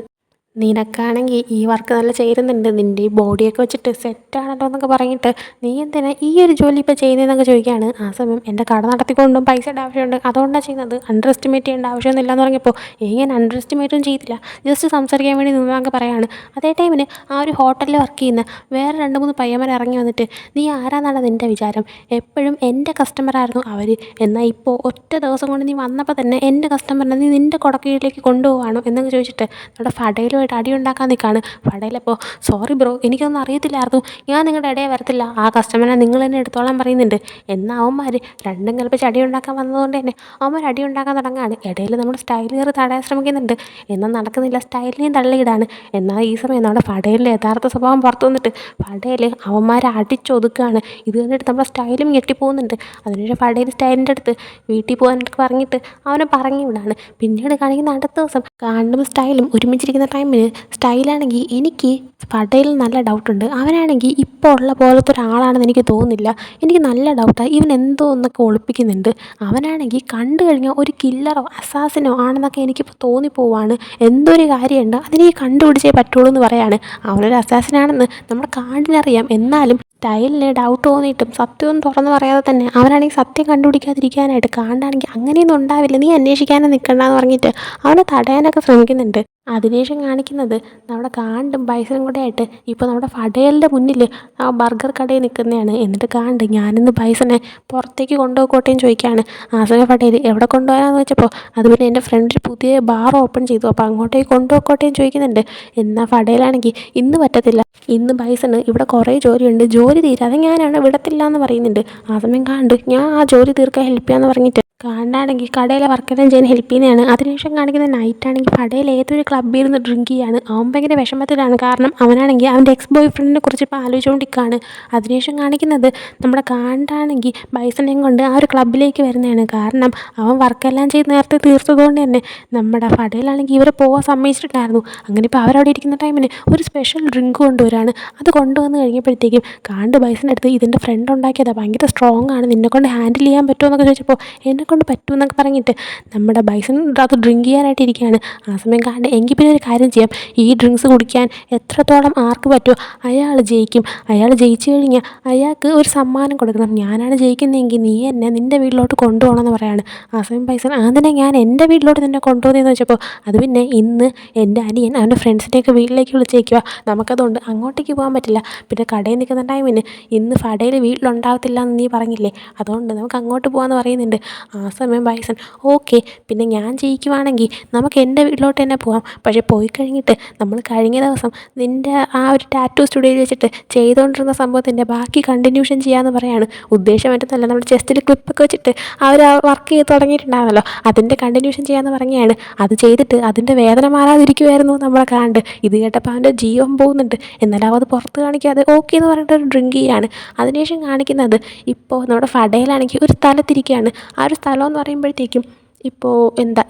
നിനക്കാണെങ്കിൽ ഈ വർക്ക് നല്ല ചേരുന്നുണ്ട്, നിൻ്റെ ഈ ബോഡിയൊക്കെ വെച്ചിട്ട് സെറ്റാണല്ലോ എന്നൊക്കെ പറഞ്ഞിട്ട് നീ എന്തിനാ ഈ ഒരു ജോലി ഇപ്പോൾ ചെയ്യുന്നതെന്നൊക്കെ ചോദിക്കുകയാണ്. ആ സമയം എൻ്റെ കട നടത്തിക്കൊണ്ടും പൈസയുടെ ആവശ്യമുണ്ട്, അതുകൊണ്ടാണ് ചെയ്യുന്നത്, അണ്ടർ എസ്റ്റിമേറ്റ് ചെയ്യേണ്ട ആവശ്യമൊന്നുമില്ല എന്ന് പറഞ്ഞപ്പോൾ ഞാൻ അണ്ടർ എസ്റ്റിമേറ്റും ചെയ്തില്ല, ജസ്റ്റ് സംസാരിക്കാൻ വേണ്ടി നിന്നതൊക്കെ പറയാണ്. അതേ ടൈമിന് ആ ഒരു ഹോട്ടലിൽ വർക്ക് ചെയ്യുന്ന വേറെ 2-3 പയ്യന്മാർ ഇറങ്ങി വന്നിട്ട് നീ ആരാന്നാണ് നിൻ്റെ വിചാരം, എപ്പോഴും എൻ്റെ കസ്റ്റമറായിരുന്നു അവർ, എന്നാൽ ഇപ്പോൾ ഒറ്റ ദിവസം കൊണ്ട് നീ വന്നപ്പോൾ തന്നെ എൻ്റെ കസ്റ്റമറിനെ നീ നിൻ്റെ കുടക്കീഴിലേക്ക് കൊണ്ടുപോവാണോ എന്നൊക്കെ ചോദിച്ചിട്ട് നമ്മുടെ ഫഡയിലുമായിട്ട് അടി ഉണ്ടാക്കാൻ നിൽക്കുകയാണ്. ഫഡയിലപ്പോൾ സോറി ബ്രോ, എനിക്കൊന്നും അറിയത്തില്ലായിരുന്നു, ഞാൻ നിങ്ങളുടെ ഇടയിൽ വരത്തില്ല, ആ കസ്റ്റമറിനെ നിങ്ങൾ തന്നെ എടുത്തോളാൻ പറയുന്നുണ്ട്. എന്നാൽ അവന്മാർ രണ്ടും കൽപ്പിച്ച് അടി ഉണ്ടാക്കാൻ വന്നതുകൊണ്ട് തന്നെ അവന്മാർ അടി ഉണ്ടാക്കാൻ തുടങ്ങുകയാണ്. ഇടയിൽ നമ്മുടെ സ്റ്റൈൽ കയറി തടയാൻ ശ്രമിക്കുന്നുണ്ട്, എന്നാൽ നടക്കുന്നില്ല, സ്റ്റൈലിനെയും തള്ളിയിടാണ്. എന്നാൽ ഈ സമയം നമ്മുടെ ഫഡയിലെ യഥാർത്ഥ സ്വഭാവം പുറത്തു വന്നിട്ട് ഫഡയിൽ അവന്മാരെ അടിച്ചൊതുക്കുകയാണ്. ഇത് കണ്ടിട്ട് നമ്മുടെ സ്റ്റൈലും ഞെട്ടിപ്പോകുന്നുണ്ട്. അതിനുശേഷം ഫഡയിൽ സ്റ്റൈലിൻ്റെ അടുത്ത് വീട്ടിൽ പോകാനായിട്ട് പറഞ്ഞിട്ട് അവനെ പറഞ്ഞു വിടാണ്. പിന്നീട് കാണിക്കുന്ന അടുത്ത ദിവസം കാണും സ്റ്റൈലും ഒരുമിച്ചിരിക്കുന്ന ടൈമിൽ സ്റ്റൈലാണെങ്കിൽ എനിക്ക് ഫഡയിൽ നല്ല ഡൗട്ടുണ്ട്, അവനാണെങ്കിൽ ഇപ്പോൾ ഉള്ള പോലത്തെ ഒരാളാണെന്ന് എനിക്ക് തോന്നുന്നില്ല, എനിക്ക് നല്ല ഡൗട്ടാണ്, ഇവൻ എന്തോ ഒന്നൊക്കെ ഒളിപ്പിക്കുന്നുണ്ട്, അവനാണെങ്കിൽ കണ്ടു കഴിഞ്ഞാൽ ഒരു കില്ലറോ അസാസിനോ ആണെന്നൊക്കെ എനിക്കിപ്പോൾ തോന്നിപ്പോവാണ്, എന്തൊരു കാര്യമുണ്ട് അതിനെ കണ്ടുപിടിച്ചേ പറ്റുള്ളൂ എന്ന് പറയാണ്. അവനൊരു അസാസിനാണെന്ന് നമ്മുടെ കാടിനറിയാം, എന്നാലും സ്റ്റൈലിന് ഡൗട്ട് തോന്നിയിട്ടും സത്യമൊന്നും തുറന്നു പറയാതെ തന്നെ അവനാണെങ്കിൽ സത്യം കണ്ടുപിടിക്കാതിരിക്കാനായിട്ട് കാണ്ടാണെങ്കിൽ അങ്ങനെയൊന്നും ഉണ്ടാവില്ല, നീ അന്വേഷിക്കാനും നിൽക്കണ്ടെന്ന് പറഞ്ഞിട്ട് അവനെ തടയാനൊക്കെ ശ്രമിക്കുന്നുണ്ട്. അതിനുശേഷം കാണിക്കുന്നത് നമ്മുടെ കാണ്ടും ബൈസനും കൂടെ ആയിട്ട് ഇപ്പോൾ നമ്മുടെ ഫഡേലിൻ്റെ മുന്നിൽ ആ ബർഗർ കടയിൽ നിൽക്കുന്നതാണ്. എന്നിട്ട് കാണ്ട് ഞാനിന്ന് ബൈസനെ പുറത്തേക്ക് കൊണ്ടുപോയിക്കോട്ടേന്ന് ചോദിക്കുകയാണ്. ആ സമയം ഫഡേൽ എവിടെ കൊണ്ടുപോകാനാന്ന് വെച്ചപ്പോൾ അത് പിന്നെ എൻ്റെ ഫ്രണ്ട് പുതിയ ബാർ ഓപ്പൺ ചെയ്തു, അപ്പോൾ അങ്ങോട്ടേക്ക് കൊണ്ടുപോയിക്കോട്ടേന്ന് ചോദിക്കുന്നുണ്ട്. എന്നാൽ ഫഡേലാണെങ്കിൽ ഇന്ന് പറ്റത്തില്ല, ഇന്ന് ബൈസണ് ഇവിടെ കുറേ ജോലിയുണ്ട്, ജോലി തീരാതെ ഞാനാണ് വിടത്തില്ല എന്ന് പറയുന്നുണ്ട്. ആ സമയം കാണ്ട് ഞാൻ ആ ജോലി തീർക്കാൻ ഹെൽപ്പ് ചെയ്യാമെന്ന് പറഞ്ഞിട്ട് കാണ്ടാണെങ്കിൽ കടയിലെ വർക്കെല്ലാം ചെയ്യാൻ ഹെൽപ്പ് ചെയ്യുന്നതാണ്. അതിനുശേഷം കാണിക്കുന്ന നൈറ്റാണെങ്കിൽ കടയിൽ ഏതൊരു ക്ലബ്ബിൽ നിന്ന് ഡ്രിങ്ക് ചെയ്യാണ്. അവൻ ഭയങ്കര വിഷമത്തിലാണ്, കാരണം അവനാണെങ്കിൽ അവൻ്റെ എക്സ് ബോയ് ഫ്രണ്ടിനെ കുറിച്ച് ഇപ്പോൾ ആലോചിച്ചുകൊണ്ടിരിക്കുകയാണ്. അതിനുശേഷം കാണിക്കുന്നത് നമ്മുടെ കാണ്ടാണെങ്കിൽ ബൈസനെയും കൊണ്ട് ആ ഒരു ക്ലബ്ബിലേക്ക് വരുന്നതാണ്, കാരണം അവൻ വർക്കെല്ലാം ചെയ്ത് നേരത്തെ തീർത്തതുകൊണ്ട് തന്നെ നമ്മുടെ ഫഡയിലാണെങ്കിൽ ഇവരെ പോകാൻ സമ്മതിച്ചിട്ടുണ്ടായിരുന്നു. അങ്ങനെ ഇപ്പോൾ അവരവിടെ ഇരിക്കുന്ന ടൈമിന് ഒരു സ്പെഷ്യൽ ഡ്രിങ്ക് കൊണ്ടുവരാണ്. അത് കൊണ്ടുവന്ന് കഴിഞ്ഞപ്പോഴത്തേക്കും കാണ്ട് ബൈസൻ്റെ അടുത്ത് ഇതിൻ്റെ ഫ്രണ്ട് ഉണ്ടാക്കിയതാണ്, ഭയങ്കര സ്ട്രോങ് ആണ്, നിന്നെക്കൊണ്ട് ഹാൻഡിൽ ചെയ്യാൻ പറ്റുമോ എന്നൊക്കെ ചോദിച്ചപ്പോൾ കൊണ്ട് പറ്റുമെന്നൊക്കെ പറഞ്ഞിട്ട് നമ്മുടെ ബൈസൺ അത് ഡ്രിങ്ക് ചെയ്യാനായിട്ട് ഇരിക്കുകയാണ്. ആ സമയം കാണ്ട് എങ്കിൽ പിന്നെ ഒരു കാര്യം ചെയ്യാം, ഈ ഡ്രിങ്ക്സ് കുടിക്കാൻ എത്രത്തോളം ആർക്ക് പറ്റുമോ അയാൾ ജയിക്കും, അയാൾ ജയിച്ചു കഴിഞ്ഞാൽ അയാൾക്ക് ഒരു സമ്മാനം കൊടുക്കണം, ഞാനാണ് ജയിക്കുന്നതെങ്കിൽ നീ എന്നെ നിൻ്റെ വീട്ടിലോട്ട് കൊണ്ടുപോകണമെന്ന് പറയാണ്. ആ സമയം ബൈസൺ അതിനെ ഞാൻ എൻ്റെ വീട്ടിലോട്ട് നിന്നെ കൊണ്ടുപോകുന്നതെന്ന് വെച്ചപ്പോൾ അത് പിന്നെ ഇന്ന് എൻ്റെ അനിയൻ അവൻ്റെ ഫ്രണ്ട്സിനെയൊക്കെ വീട്ടിലേക്ക് വിളിച്ചേക്കുക, നമുക്കതുകൊണ്ട് അങ്ങോട്ടേക്ക് പോകാൻ പറ്റില്ല, പിന്നെ കടയിൽ നിൽക്കുന്ന ടൈമിന് ഇന്ന് ഫഡയിൽ വീട്ടിലുണ്ടാകത്തില്ല എന്ന് നീ പറഞ്ഞില്ലേ, അതുകൊണ്ട് നമുക്ക് അങ്ങോട്ട് പോകാമെന്ന് പറയുന്നുണ്ട്. ആ സമയം ബൈസൺ ഓക്കെ, പിന്നെ ഞാൻ ജയിക്കുവാണെങ്കിൽ നമുക്ക് എൻ്റെ വീട്ടിലോട്ട് തന്നെ പോകാം, പക്ഷേ പോയി കഴിഞ്ഞിട്ട് നമ്മൾ കഴിഞ്ഞ ദിവസം നിൻ്റെ ആ ഒരു ടാറ്റു സ്റ്റുഡിയോയിൽ വെച്ചിട്ട് ചെയ്തുകൊണ്ടിരുന്ന സംഭവത്തിൻ്റെ ബാക്കി കണ്ടിന്യൂഷൻ ചെയ്യാമെന്ന് പറയാണ്. ഉദ്ദേശം മറ്റൊന്നല്ല, നമ്മൾ ചെസ്റ്റിൽ ക്ലിപ്പൊക്കെ വെച്ചിട്ട് അവർ വർക്ക് ചെയ്ത് തുടങ്ങിയിട്ടുണ്ടായിരുന്നല്ലോ, അതിൻ്റെ കണ്ടിന്യൂഷൻ ചെയ്യാമെന്ന് പറഞ്ഞാണ്. അത് ചെയ്തിട്ട് അതിൻ്റെ വേദന മാറാതിരിക്കുമായിരുന്നു നമ്മളെ കാണ്ട്. ഇത് കേട്ടപ്പോൾ അവൻ്റെ ജീവൻ പോകുന്നുണ്ട്, എന്നാലും അത് പുറത്ത് കാണിക്കാതെ ഓക്കെ എന്ന് പറഞ്ഞിട്ട് ഒരു ഡ്രിങ്ക് ചെയ്യാണ്. അതിനുശേഷം കാണിക്കുന്നത് ഇപ്പോൾ നമ്മുടെ ഫഡയിലാണെങ്കിൽ ഒരു സ്ഥലത്തിരിക്കുകയാണ്. ആ ഒരു സ്ഥലം എന്ന് പറയുമ്പോഴത്തേക്കും ഇപ്പോൾ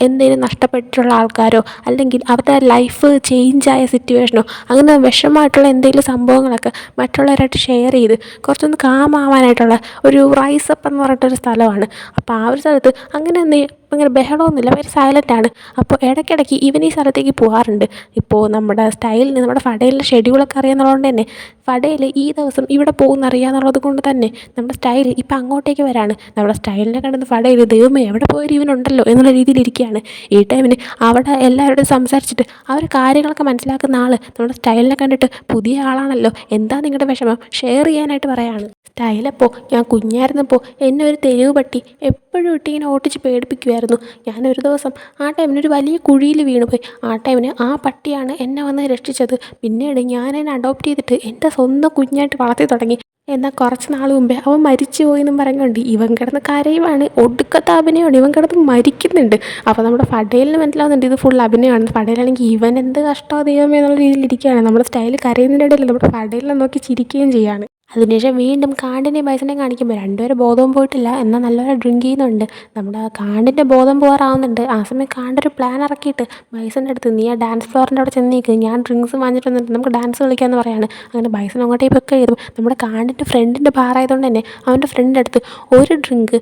എന്തെങ്കിലും നഷ്ടപ്പെട്ടിട്ടുള്ള ആൾക്കാരോ അല്ലെങ്കിൽ അവരുടെ ലൈഫ് ചേഞ്ചായ സിറ്റുവേഷനോ അങ്ങനെ വിഷമമായിട്ടുള്ള എന്തെങ്കിലും സംഭവങ്ങളൊക്കെ മറ്റുള്ളവരായിട്ട് ഷെയർ ചെയ്ത് കുറച്ചൊന്ന് കാമാവാനായിട്ടുള്ള ഒരു റൈസപ്പ് എന്ന് പറഞ്ഞിട്ടൊരു സ്ഥലമാണ്. അപ്പോൾ ആ ഒരു സ്ഥലത്ത് അങ്ങനെ ഭയങ്കര ബഹളമൊന്നുമില്ല, ഭയങ്കര സൈലൻ്റാണ്. അപ്പോൾ ഇടയ്ക്കിടയ്ക്ക് ഇവൻ ഈ സ്ഥലത്തേക്ക് പോകാറുണ്ട്. ഇപ്പോൾ നമ്മുടെ സ്റ്റൈലിന് നമ്മുടെ ഫഡയിലെ ഷെഡ്യൂളൊക്കെ അറിയാമെന്നുള്ളത് കൊണ്ട് തന്നെ ഫഡയിൽ ഈ ദിവസം ഇവിടെ പോകുന്ന അറിയാമെന്നുള്ളത് കൊണ്ട് തന്നെ നമ്മുടെ സ്റ്റൈൽ ഇപ്പം അങ്ങോട്ടേക്ക് വരാണ്. നമ്മുടെ സ്റ്റൈലിനെ കണ്ടെന്ന് ഫഡയിൽ ദൈവമേ എവിടെ പോയൊരു ഇവനുണ്ടല്ലോ എന്നുള്ള രീതിയിലിരിക്കുകയാണ്. ഈ ടൈമിന് അവിടെ എല്ലാവരോടും സംസാരിച്ചിട്ട് അവർ കാര്യങ്ങളൊക്കെ മനസ്സിലാക്കുന്ന ആൾ നമ്മുടെ സ്റ്റൈലിനെ കണ്ടിട്ട് പുതിയ ആളാണല്ലോ, എന്താ നിങ്ങളുടെ വിഷമം ഷെയർ ചെയ്യാനായിട്ട് പറയാണ്. സ്റ്റൈലപ്പോൾ ഞാൻ കുഞ്ഞായിരുന്നപ്പോൾ എന്നെ ഒരു തെരുവ് പട്ടി എപ്പോഴും ഇട്ടിങ്ങനെ ഓട്ടിച്ച് പേടിപ്പിക്കുമായിരുന്നു. ഞാനൊരു ദിവസം ആ ടൈമിന് ഒരു വലിയ കുഴിയിൽ വീണുപോയി. ആ ടൈമിന് ആ പട്ടിയാണ് എന്നെ വന്ന് രക്ഷിച്ചത്. പിന്നീട് ഞാനെന്നെ അഡോപ്റ്റ് ചെയ്തിട്ട് എൻ്റെ സ്വന്തം കുഞ്ഞായിട്ട് വളർത്തി തുടങ്ങി. എന്നാൽ കുറച്ച് നാൾ മുമ്പേ അവൻ മരിച്ചു പോയെന്നും പറഞ്ഞുകൊണ്ട് ഇവൻ കിടന്ന് കരയുവാണ്, ഒടുക്കത്തെ അഭിനയമാണ്, ഇവൻ കിടന്ന് മരിക്കുന്നുണ്ട്. അപ്പോൾ നമ്മുടെ ഫഡയിലിന് മനസ്സിലാവുന്നുണ്ട് ഇത് ഫുൾ അഭിനയമാണ്. ഫഡയിലാണെങ്കിൽ ഇവൻ എന്ത് കഷ്ടമോ ദൈവമേ എന്നുള്ള രീതിയിലിരിക്കുകയാണ്. നമ്മുടെ സ്റ്റൈൽ കരയുന്നതിൻ്റെ ഇടയിൽ നമ്മുടെ ഫഡയിലിനെ നോക്കി ചിരിക്കുകയും ചെയ്യാണ്. അതിനുശേഷം വീണ്ടും കാണ്ടിനെയും ബൈസണെയും കാണിക്കുമ്പോൾ രണ്ടുപേരും ബോധവും പോയിട്ടില്ല, എന്നാൽ നല്ലപോലെ ഡ്രിങ്ക് ചെയ്യുന്നുണ്ട്. നമ്മുടെ കാണ്ടിൻ്റെ ബോധം പോകാറാവുന്നുണ്ട്. ആ സമയം കാണ്ടൊരു പ്ലാൻ ഇറക്കിയിട്ട് ബൈസൻ്റെ അടുത്ത്, നീ ആ ഡാൻസ് ഫ്ലോറിൻ്റെ അവിടെ ചെന്നേക്ക്, ഞാൻ ഡ്രിങ്ക്സ് വാങ്ങിച്ചിട്ട് വന്നിട്ട് നമുക്ക് ഡാൻസ് കളിക്കാമെന്ന് പറയാണ്. അങ്ങനെ ബൈസൺ അങ്ങോട്ടേക്ക് പൊക്കെ ചെയ്തു. നമ്മുടെ കാണ്ടിൻ്റെ ഫ്രണ്ടിൻ്റെ ബാറായതുകൊണ്ട് തന്നെ അവൻ്റെ ഫ്രണ്ടിൻ്റെ അടുത്ത് ഒരു ഡ്രിങ്ക്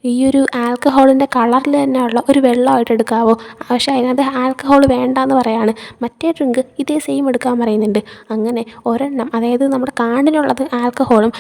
ഈ ഒരു ആൽക്കഹോളിൻ്റെ കളറിൽ തന്നെയുള്ള ഒരു വെള്ളമായിട്ട് എടുക്കാവോ, പക്ഷേ അതിനകത്ത് ആൽക്കഹോൾ വേണ്ടാന്ന് പറയാണ്. മറ്റേ ഡ്രിങ്ക് ഇതേ സെയിം എടുക്കാൻ പറയുന്നുണ്ട്. അങ്ങനെ ഒരെണ്ണം, അതായത് നമ്മുടെ കാണ്ടിനുള്ളത് ആൽക്കഹോളും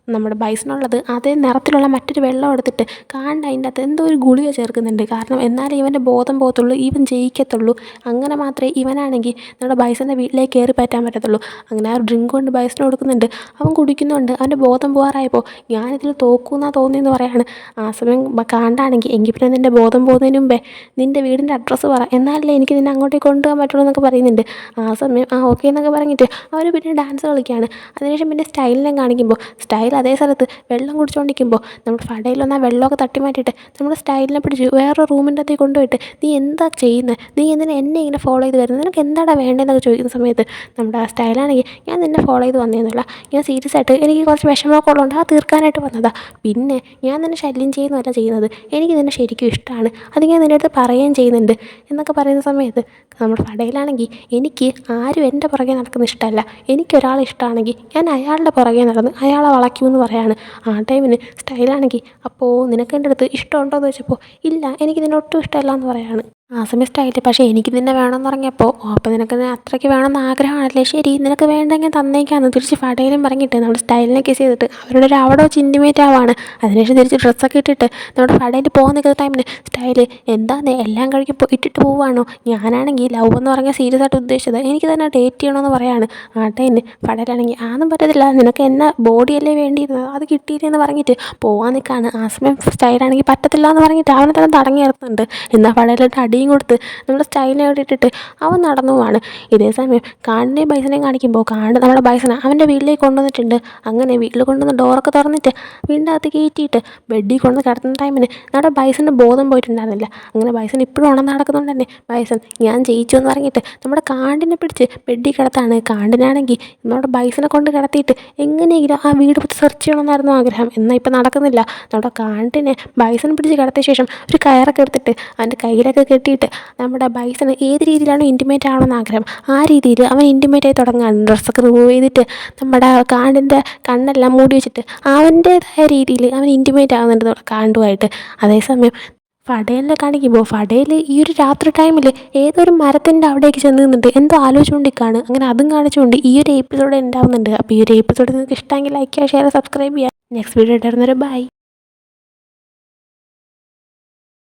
നമ്മുടെ ബൈസണുള്ളത് അതേ നിറത്തിലുള്ള മറ്റൊരു വെള്ളം എടുത്തിട്ട് കാണ്ട് അതിൻ്റെ അകത്ത് എന്തോ ഒരു ഗുളിക ചേർക്കുന്നുണ്ട്. കാരണം എന്നാലേ ഇവൻ്റെ ബോധം പോകത്തുള്ളൂ, ഇവൻ ജയിക്കത്തുള്ളൂ. അങ്ങനെ മാത്രമേ ഇവനാണെങ്കിൽ നമ്മുടെ ബൈസൻ്റെ വീട്ടിലേക്ക് കയറി പറ്റാൻ പറ്റത്തുള്ളൂ. അങ്ങനെ ആ ഡ്രിങ്ക് കൊണ്ട് ബൈസന് കൊടുക്കുന്നുണ്ട്. അവൻ കുടിക്കുന്നുണ്ട്. അവൻ്റെ ബോധം പോകാറായപ്പോൾ ഞാനിതിൽ തോക്കുമെന്നാണ് തോന്നിയെന്ന് പറയാണ്. ആ സമയം കാണ്ടാണെങ്കിൽ, എങ്കിൽ പിന്നെ നിൻ്റെ ബോധം പോകുന്നതിന് മുമ്പേ നിൻ്റെ വീടിൻ്റെ അഡ്രസ്സ് പറ, എന്നാലല്ലേ എനിക്ക് നിന്നെ അങ്ങോട്ടേക്ക് കൊണ്ടുപോകാൻ പറ്റുള്ളൂ എന്നൊക്കെ പറയുന്നുണ്ട്. ആ സമയം ഓക്കെ എന്നൊക്കെ പറഞ്ഞിട്ട് അവർ പിന്നെ ഡാൻസ് കളിക്കുകയാണ്. അതിനുശേഷം പിന്നെ സ്റ്റൈലിനെ കാണിക്കുമ്പോൾ സ്റ്റൈൽ അതേ സ്ഥലത്ത് വെള്ളം കുടിച്ചുകൊണ്ടിരിക്കുമ്പോൾ നമ്മുടെ ഫടയിലൊന്ന് ആ വെള്ളമൊക്കെ തട്ടി മാറ്റിയിട്ട് നമ്മുടെ സ്റ്റൈലിനെ പിടിച്ച് വേറെ റൂമിൻ്റെ അകത്തേക്ക് കൊണ്ടുപോയിട്ട്, നീ എന്താ ചെയ്യുന്നത്, നീ എന്തിനാ എന്നെ ഇങ്ങനെ ഫോളോ ചെയ്ത് വരുന്നത്, നിനക്ക് എന്താടാ വേണ്ടതെന്നൊക്കെ ചോദിക്കുന്ന സമയത്ത് നമ്മുടെ ആ സ്റ്റൈലാണെങ്കിൽ, ഞാൻ നിന്നെ ഫോളോ ചെയ്ത് വന്നതെന്നല്ല, ഞാൻ സീരിയസ് ആയിട്ട് എനിക്ക് കുറച്ച് വിഷമമൊക്കെ ഉള്ളതുകൊണ്ട് അത് തീർക്കാനായിട്ട് വന്നതാണ്. പിന്നെ ഞാൻ നിന്നെ ശല്യം ചെയ്യുന്നതല്ല ചെയ്യുന്നത്, എനിക്ക് നിന്നെ ശരിക്കും ഇഷ്ടമാണ്, അത് ഞാൻ നിൻ്റെ അടുത്ത് പറയുകയും ചെയ്യുന്നുണ്ട് എന്നൊക്കെ പറയുന്ന സമയത്ത് നമ്മുടെ ഫടയിലാണെങ്കിൽ, എനിക്ക് ആരും എൻ്റെ പുറകെ നടക്കുന്ന ഇഷ്ടമല്ല, എനിക്കൊരാളെ ഇഷ്ടമാണെങ്കിൽ ഞാൻ അയാളുടെ പുറകെ നടന്ന് അയാളെ വളയ്ക്കുമെന്ന് പറയാണ്. ആ ടൈമിന് സ്റ്റൈലാണെങ്കിൽ, അപ്പോൾ നിനക്ക് എൻ്റെ അടുത്ത് ഇഷ്ടമുണ്ടോ എന്ന് ചോദിച്ചപ്പോൾ, ഇല്ല എനിക്ക് നിന്നെ ഒട്ടും ഇഷ്ടമല്ല എന്ന് പറയാണ്. ആ സമയം സ്റ്റൈല്, പക്ഷേ എനിക്ക് നിന്നെ വേണമെന്ന് പറഞ്ഞപ്പോൾ, അപ്പോൾ നിനക്ക് അത്രയ്ക്ക് വേണമെന്ന് ആഗ്രഹമാണല്ലേ, ശരി നിനക്ക് വേണ്ടെങ്കിൽ തന്നേക്കാന്ന് തിരിച്ച് ഫടയിലും പറഞ്ഞിട്ട് നമ്മുടെ സ്റ്റൈലിനെ കിസ് ചെയ്തിട്ട് അവരുടെ ഒരു അവിടെ വെച്ച് ഇൻറ്റിമേറ്റ് ആവാണ്. അതിനുശേഷം തിരിച്ച് ഡ്രസ്സൊക്കെ ഇട്ടിട്ട് നമ്മുടെ ഫടയിൽ പോകാൻ നിൽക്കുന്ന ടൈമിന് സ്റ്റൈല്, എന്താന്നേ എല്ലാം കഴിക്കുമ്പോൾ ഇട്ടിട്ട് പോവുകയാണോ, ഞാനാണെങ്കിൽ ലവ് എന്ന് പറഞ്ഞാൽ സീരിയസ് ആയിട്ട് ഉദ്ദേശിച്ചത്, എനിക്ക് തന്നെ ഡേറ്റ് ചെയ്യണമെന്ന് പറയാണ്. ആ ടൈമിന് ഫടയിലാണെങ്കിൽ, അതൊന്നും പറ്റത്തില്ല, നിനക്ക് എന്നെ ബോഡിയല്ലേ വേണ്ടിയിരുന്നത്, അത് കിട്ടിയില്ലെന്ന് പറഞ്ഞിട്ട് പോകാൻ നിൽക്കുകയാണ്. ആ സമയം സ്റ്റൈലാണെങ്കിൽ പറ്റത്തില്ല എന്ന് പറഞ്ഞിട്ട് അവനെ തന്നെ തടങ്ങി നിർത്തുന്നുണ്ട്. എന്നാൽ ഫടയിലിട്ട് അടിയും കൊടുത്ത് നമ്മുടെ സ്റ്റൈലിനെ ഇട്ടിട്ട് അവൻ നടന്നു പോവാണ്. ഇതേ സമയം കാണ്ടിനെയും ബൈസനെയും കാണിക്കുമ്പോൾ കാണ്ട് നമ്മുടെ ബൈസനെ അവൻ്റെ വീട്ടിലേക്ക് കൊണ്ടുവന്നിട്ടുണ്ട്. അങ്ങനെ വീട്ടിൽ കൊണ്ടുവന്ന് ഡോറൊക്കെ തുറന്നിട്ട് വീടിൻ്റെ അകത്ത് കയറ്റിയിട്ട് ബെഡിൽ കൊണ്ടുവന്ന് കിടത്തുന്ന ടൈമിന് നമ്മുടെ ബൈസൻ്റെ ബോധം പോയിട്ടുണ്ടായിരുന്നില്ല. അങ്ങനെ ബൈസൺ ഇപ്പോഴും ഉണർന്ന് നടക്കുന്നുണ്ട് തന്നെ ബൈസൺ ഞാൻ ജയിച്ചു എന്ന് പറഞ്ഞിട്ട് നമ്മുടെ കാണ്ടിനെ പിടിച്ച് ബെഡിൽ കിടത്താണ്. കാണ്ടിനാണെങ്കിൽ നമ്മുടെ ബൈസനെ കൊണ്ട് കിടത്തിയിട്ട് എങ്ങനെയെങ്കിലും ആ വീട് സെർച്ച് ചെയ്യണമെന്നായിരുന്നു ആഗ്രഹം. എന്നാൽ ഇപ്പം നടക്കുന്നില്ല. നമ്മുടെ കാണ്ടിനെ ബൈസൺ പിടിച്ച് കിടത്തിയ ശേഷം ഒരു കയറൊക്കെ എടുത്തിട്ട് അവൻ്റെ കയ്യിലൊക്കെ കെട്ടിയിട്ട് നമ്മുടെ ബൈസണ് ഏത് രീതിയിലാണോ ഇൻറ്റിമേറ്റ് ആവണമെന്ന് ആഗ്രഹം ആ രീതിയിൽ അവൻ ഇൻറ്റിമേറ്റ് ആയി തുടങ്ങുകയാണ്. ഡ്രസ്സൊക്കെ റിമൂവ് ചെയ്തിട്ട് നമ്മുടെ കാണ്ടിൻ്റെ കണ്ണെല്ലാം മൂടി വെച്ചിട്ട് അവൻ്റേതായ രീതിയിൽ അവൻ ഇൻറ്റിമേറ്റ് ആകുന്നുണ്ട് കാണ്ടുമായിട്ട്. അതേസമയം ഫടയിലെ കാണിക്കുമ്പോൾ ഫടയിൽ ഈ ഒരു രാത്രി ടൈമിൽ ഏതൊരു മരത്തിൻ്റെ അവിടേക്ക് ചെന്ന് നിന്നിട്ട് എന്തോ ആലോചിച്ചുകൊണ്ടിരിക്കുകയാണ്. അങ്ങനെ അതും കാണിച്ചുകൊണ്ട് ഈ ഒരു എപ്പിസോഡ് ഉണ്ടാവുന്നുണ്ട്. അപ്പോൾ ഈ ഒരു എപ്പിസോഡ് നിങ്ങൾക്ക് ഇഷ്ടമെങ്കിൽ ലൈക്ക് ചെയ്യുക, ഷെയർ, സബ്സ്ക്രൈബ് ചെയ്യുക. നെക്സ്റ്റ് വീഡിയോ ഇട്ടായിരുന്നൊരു ബൈ.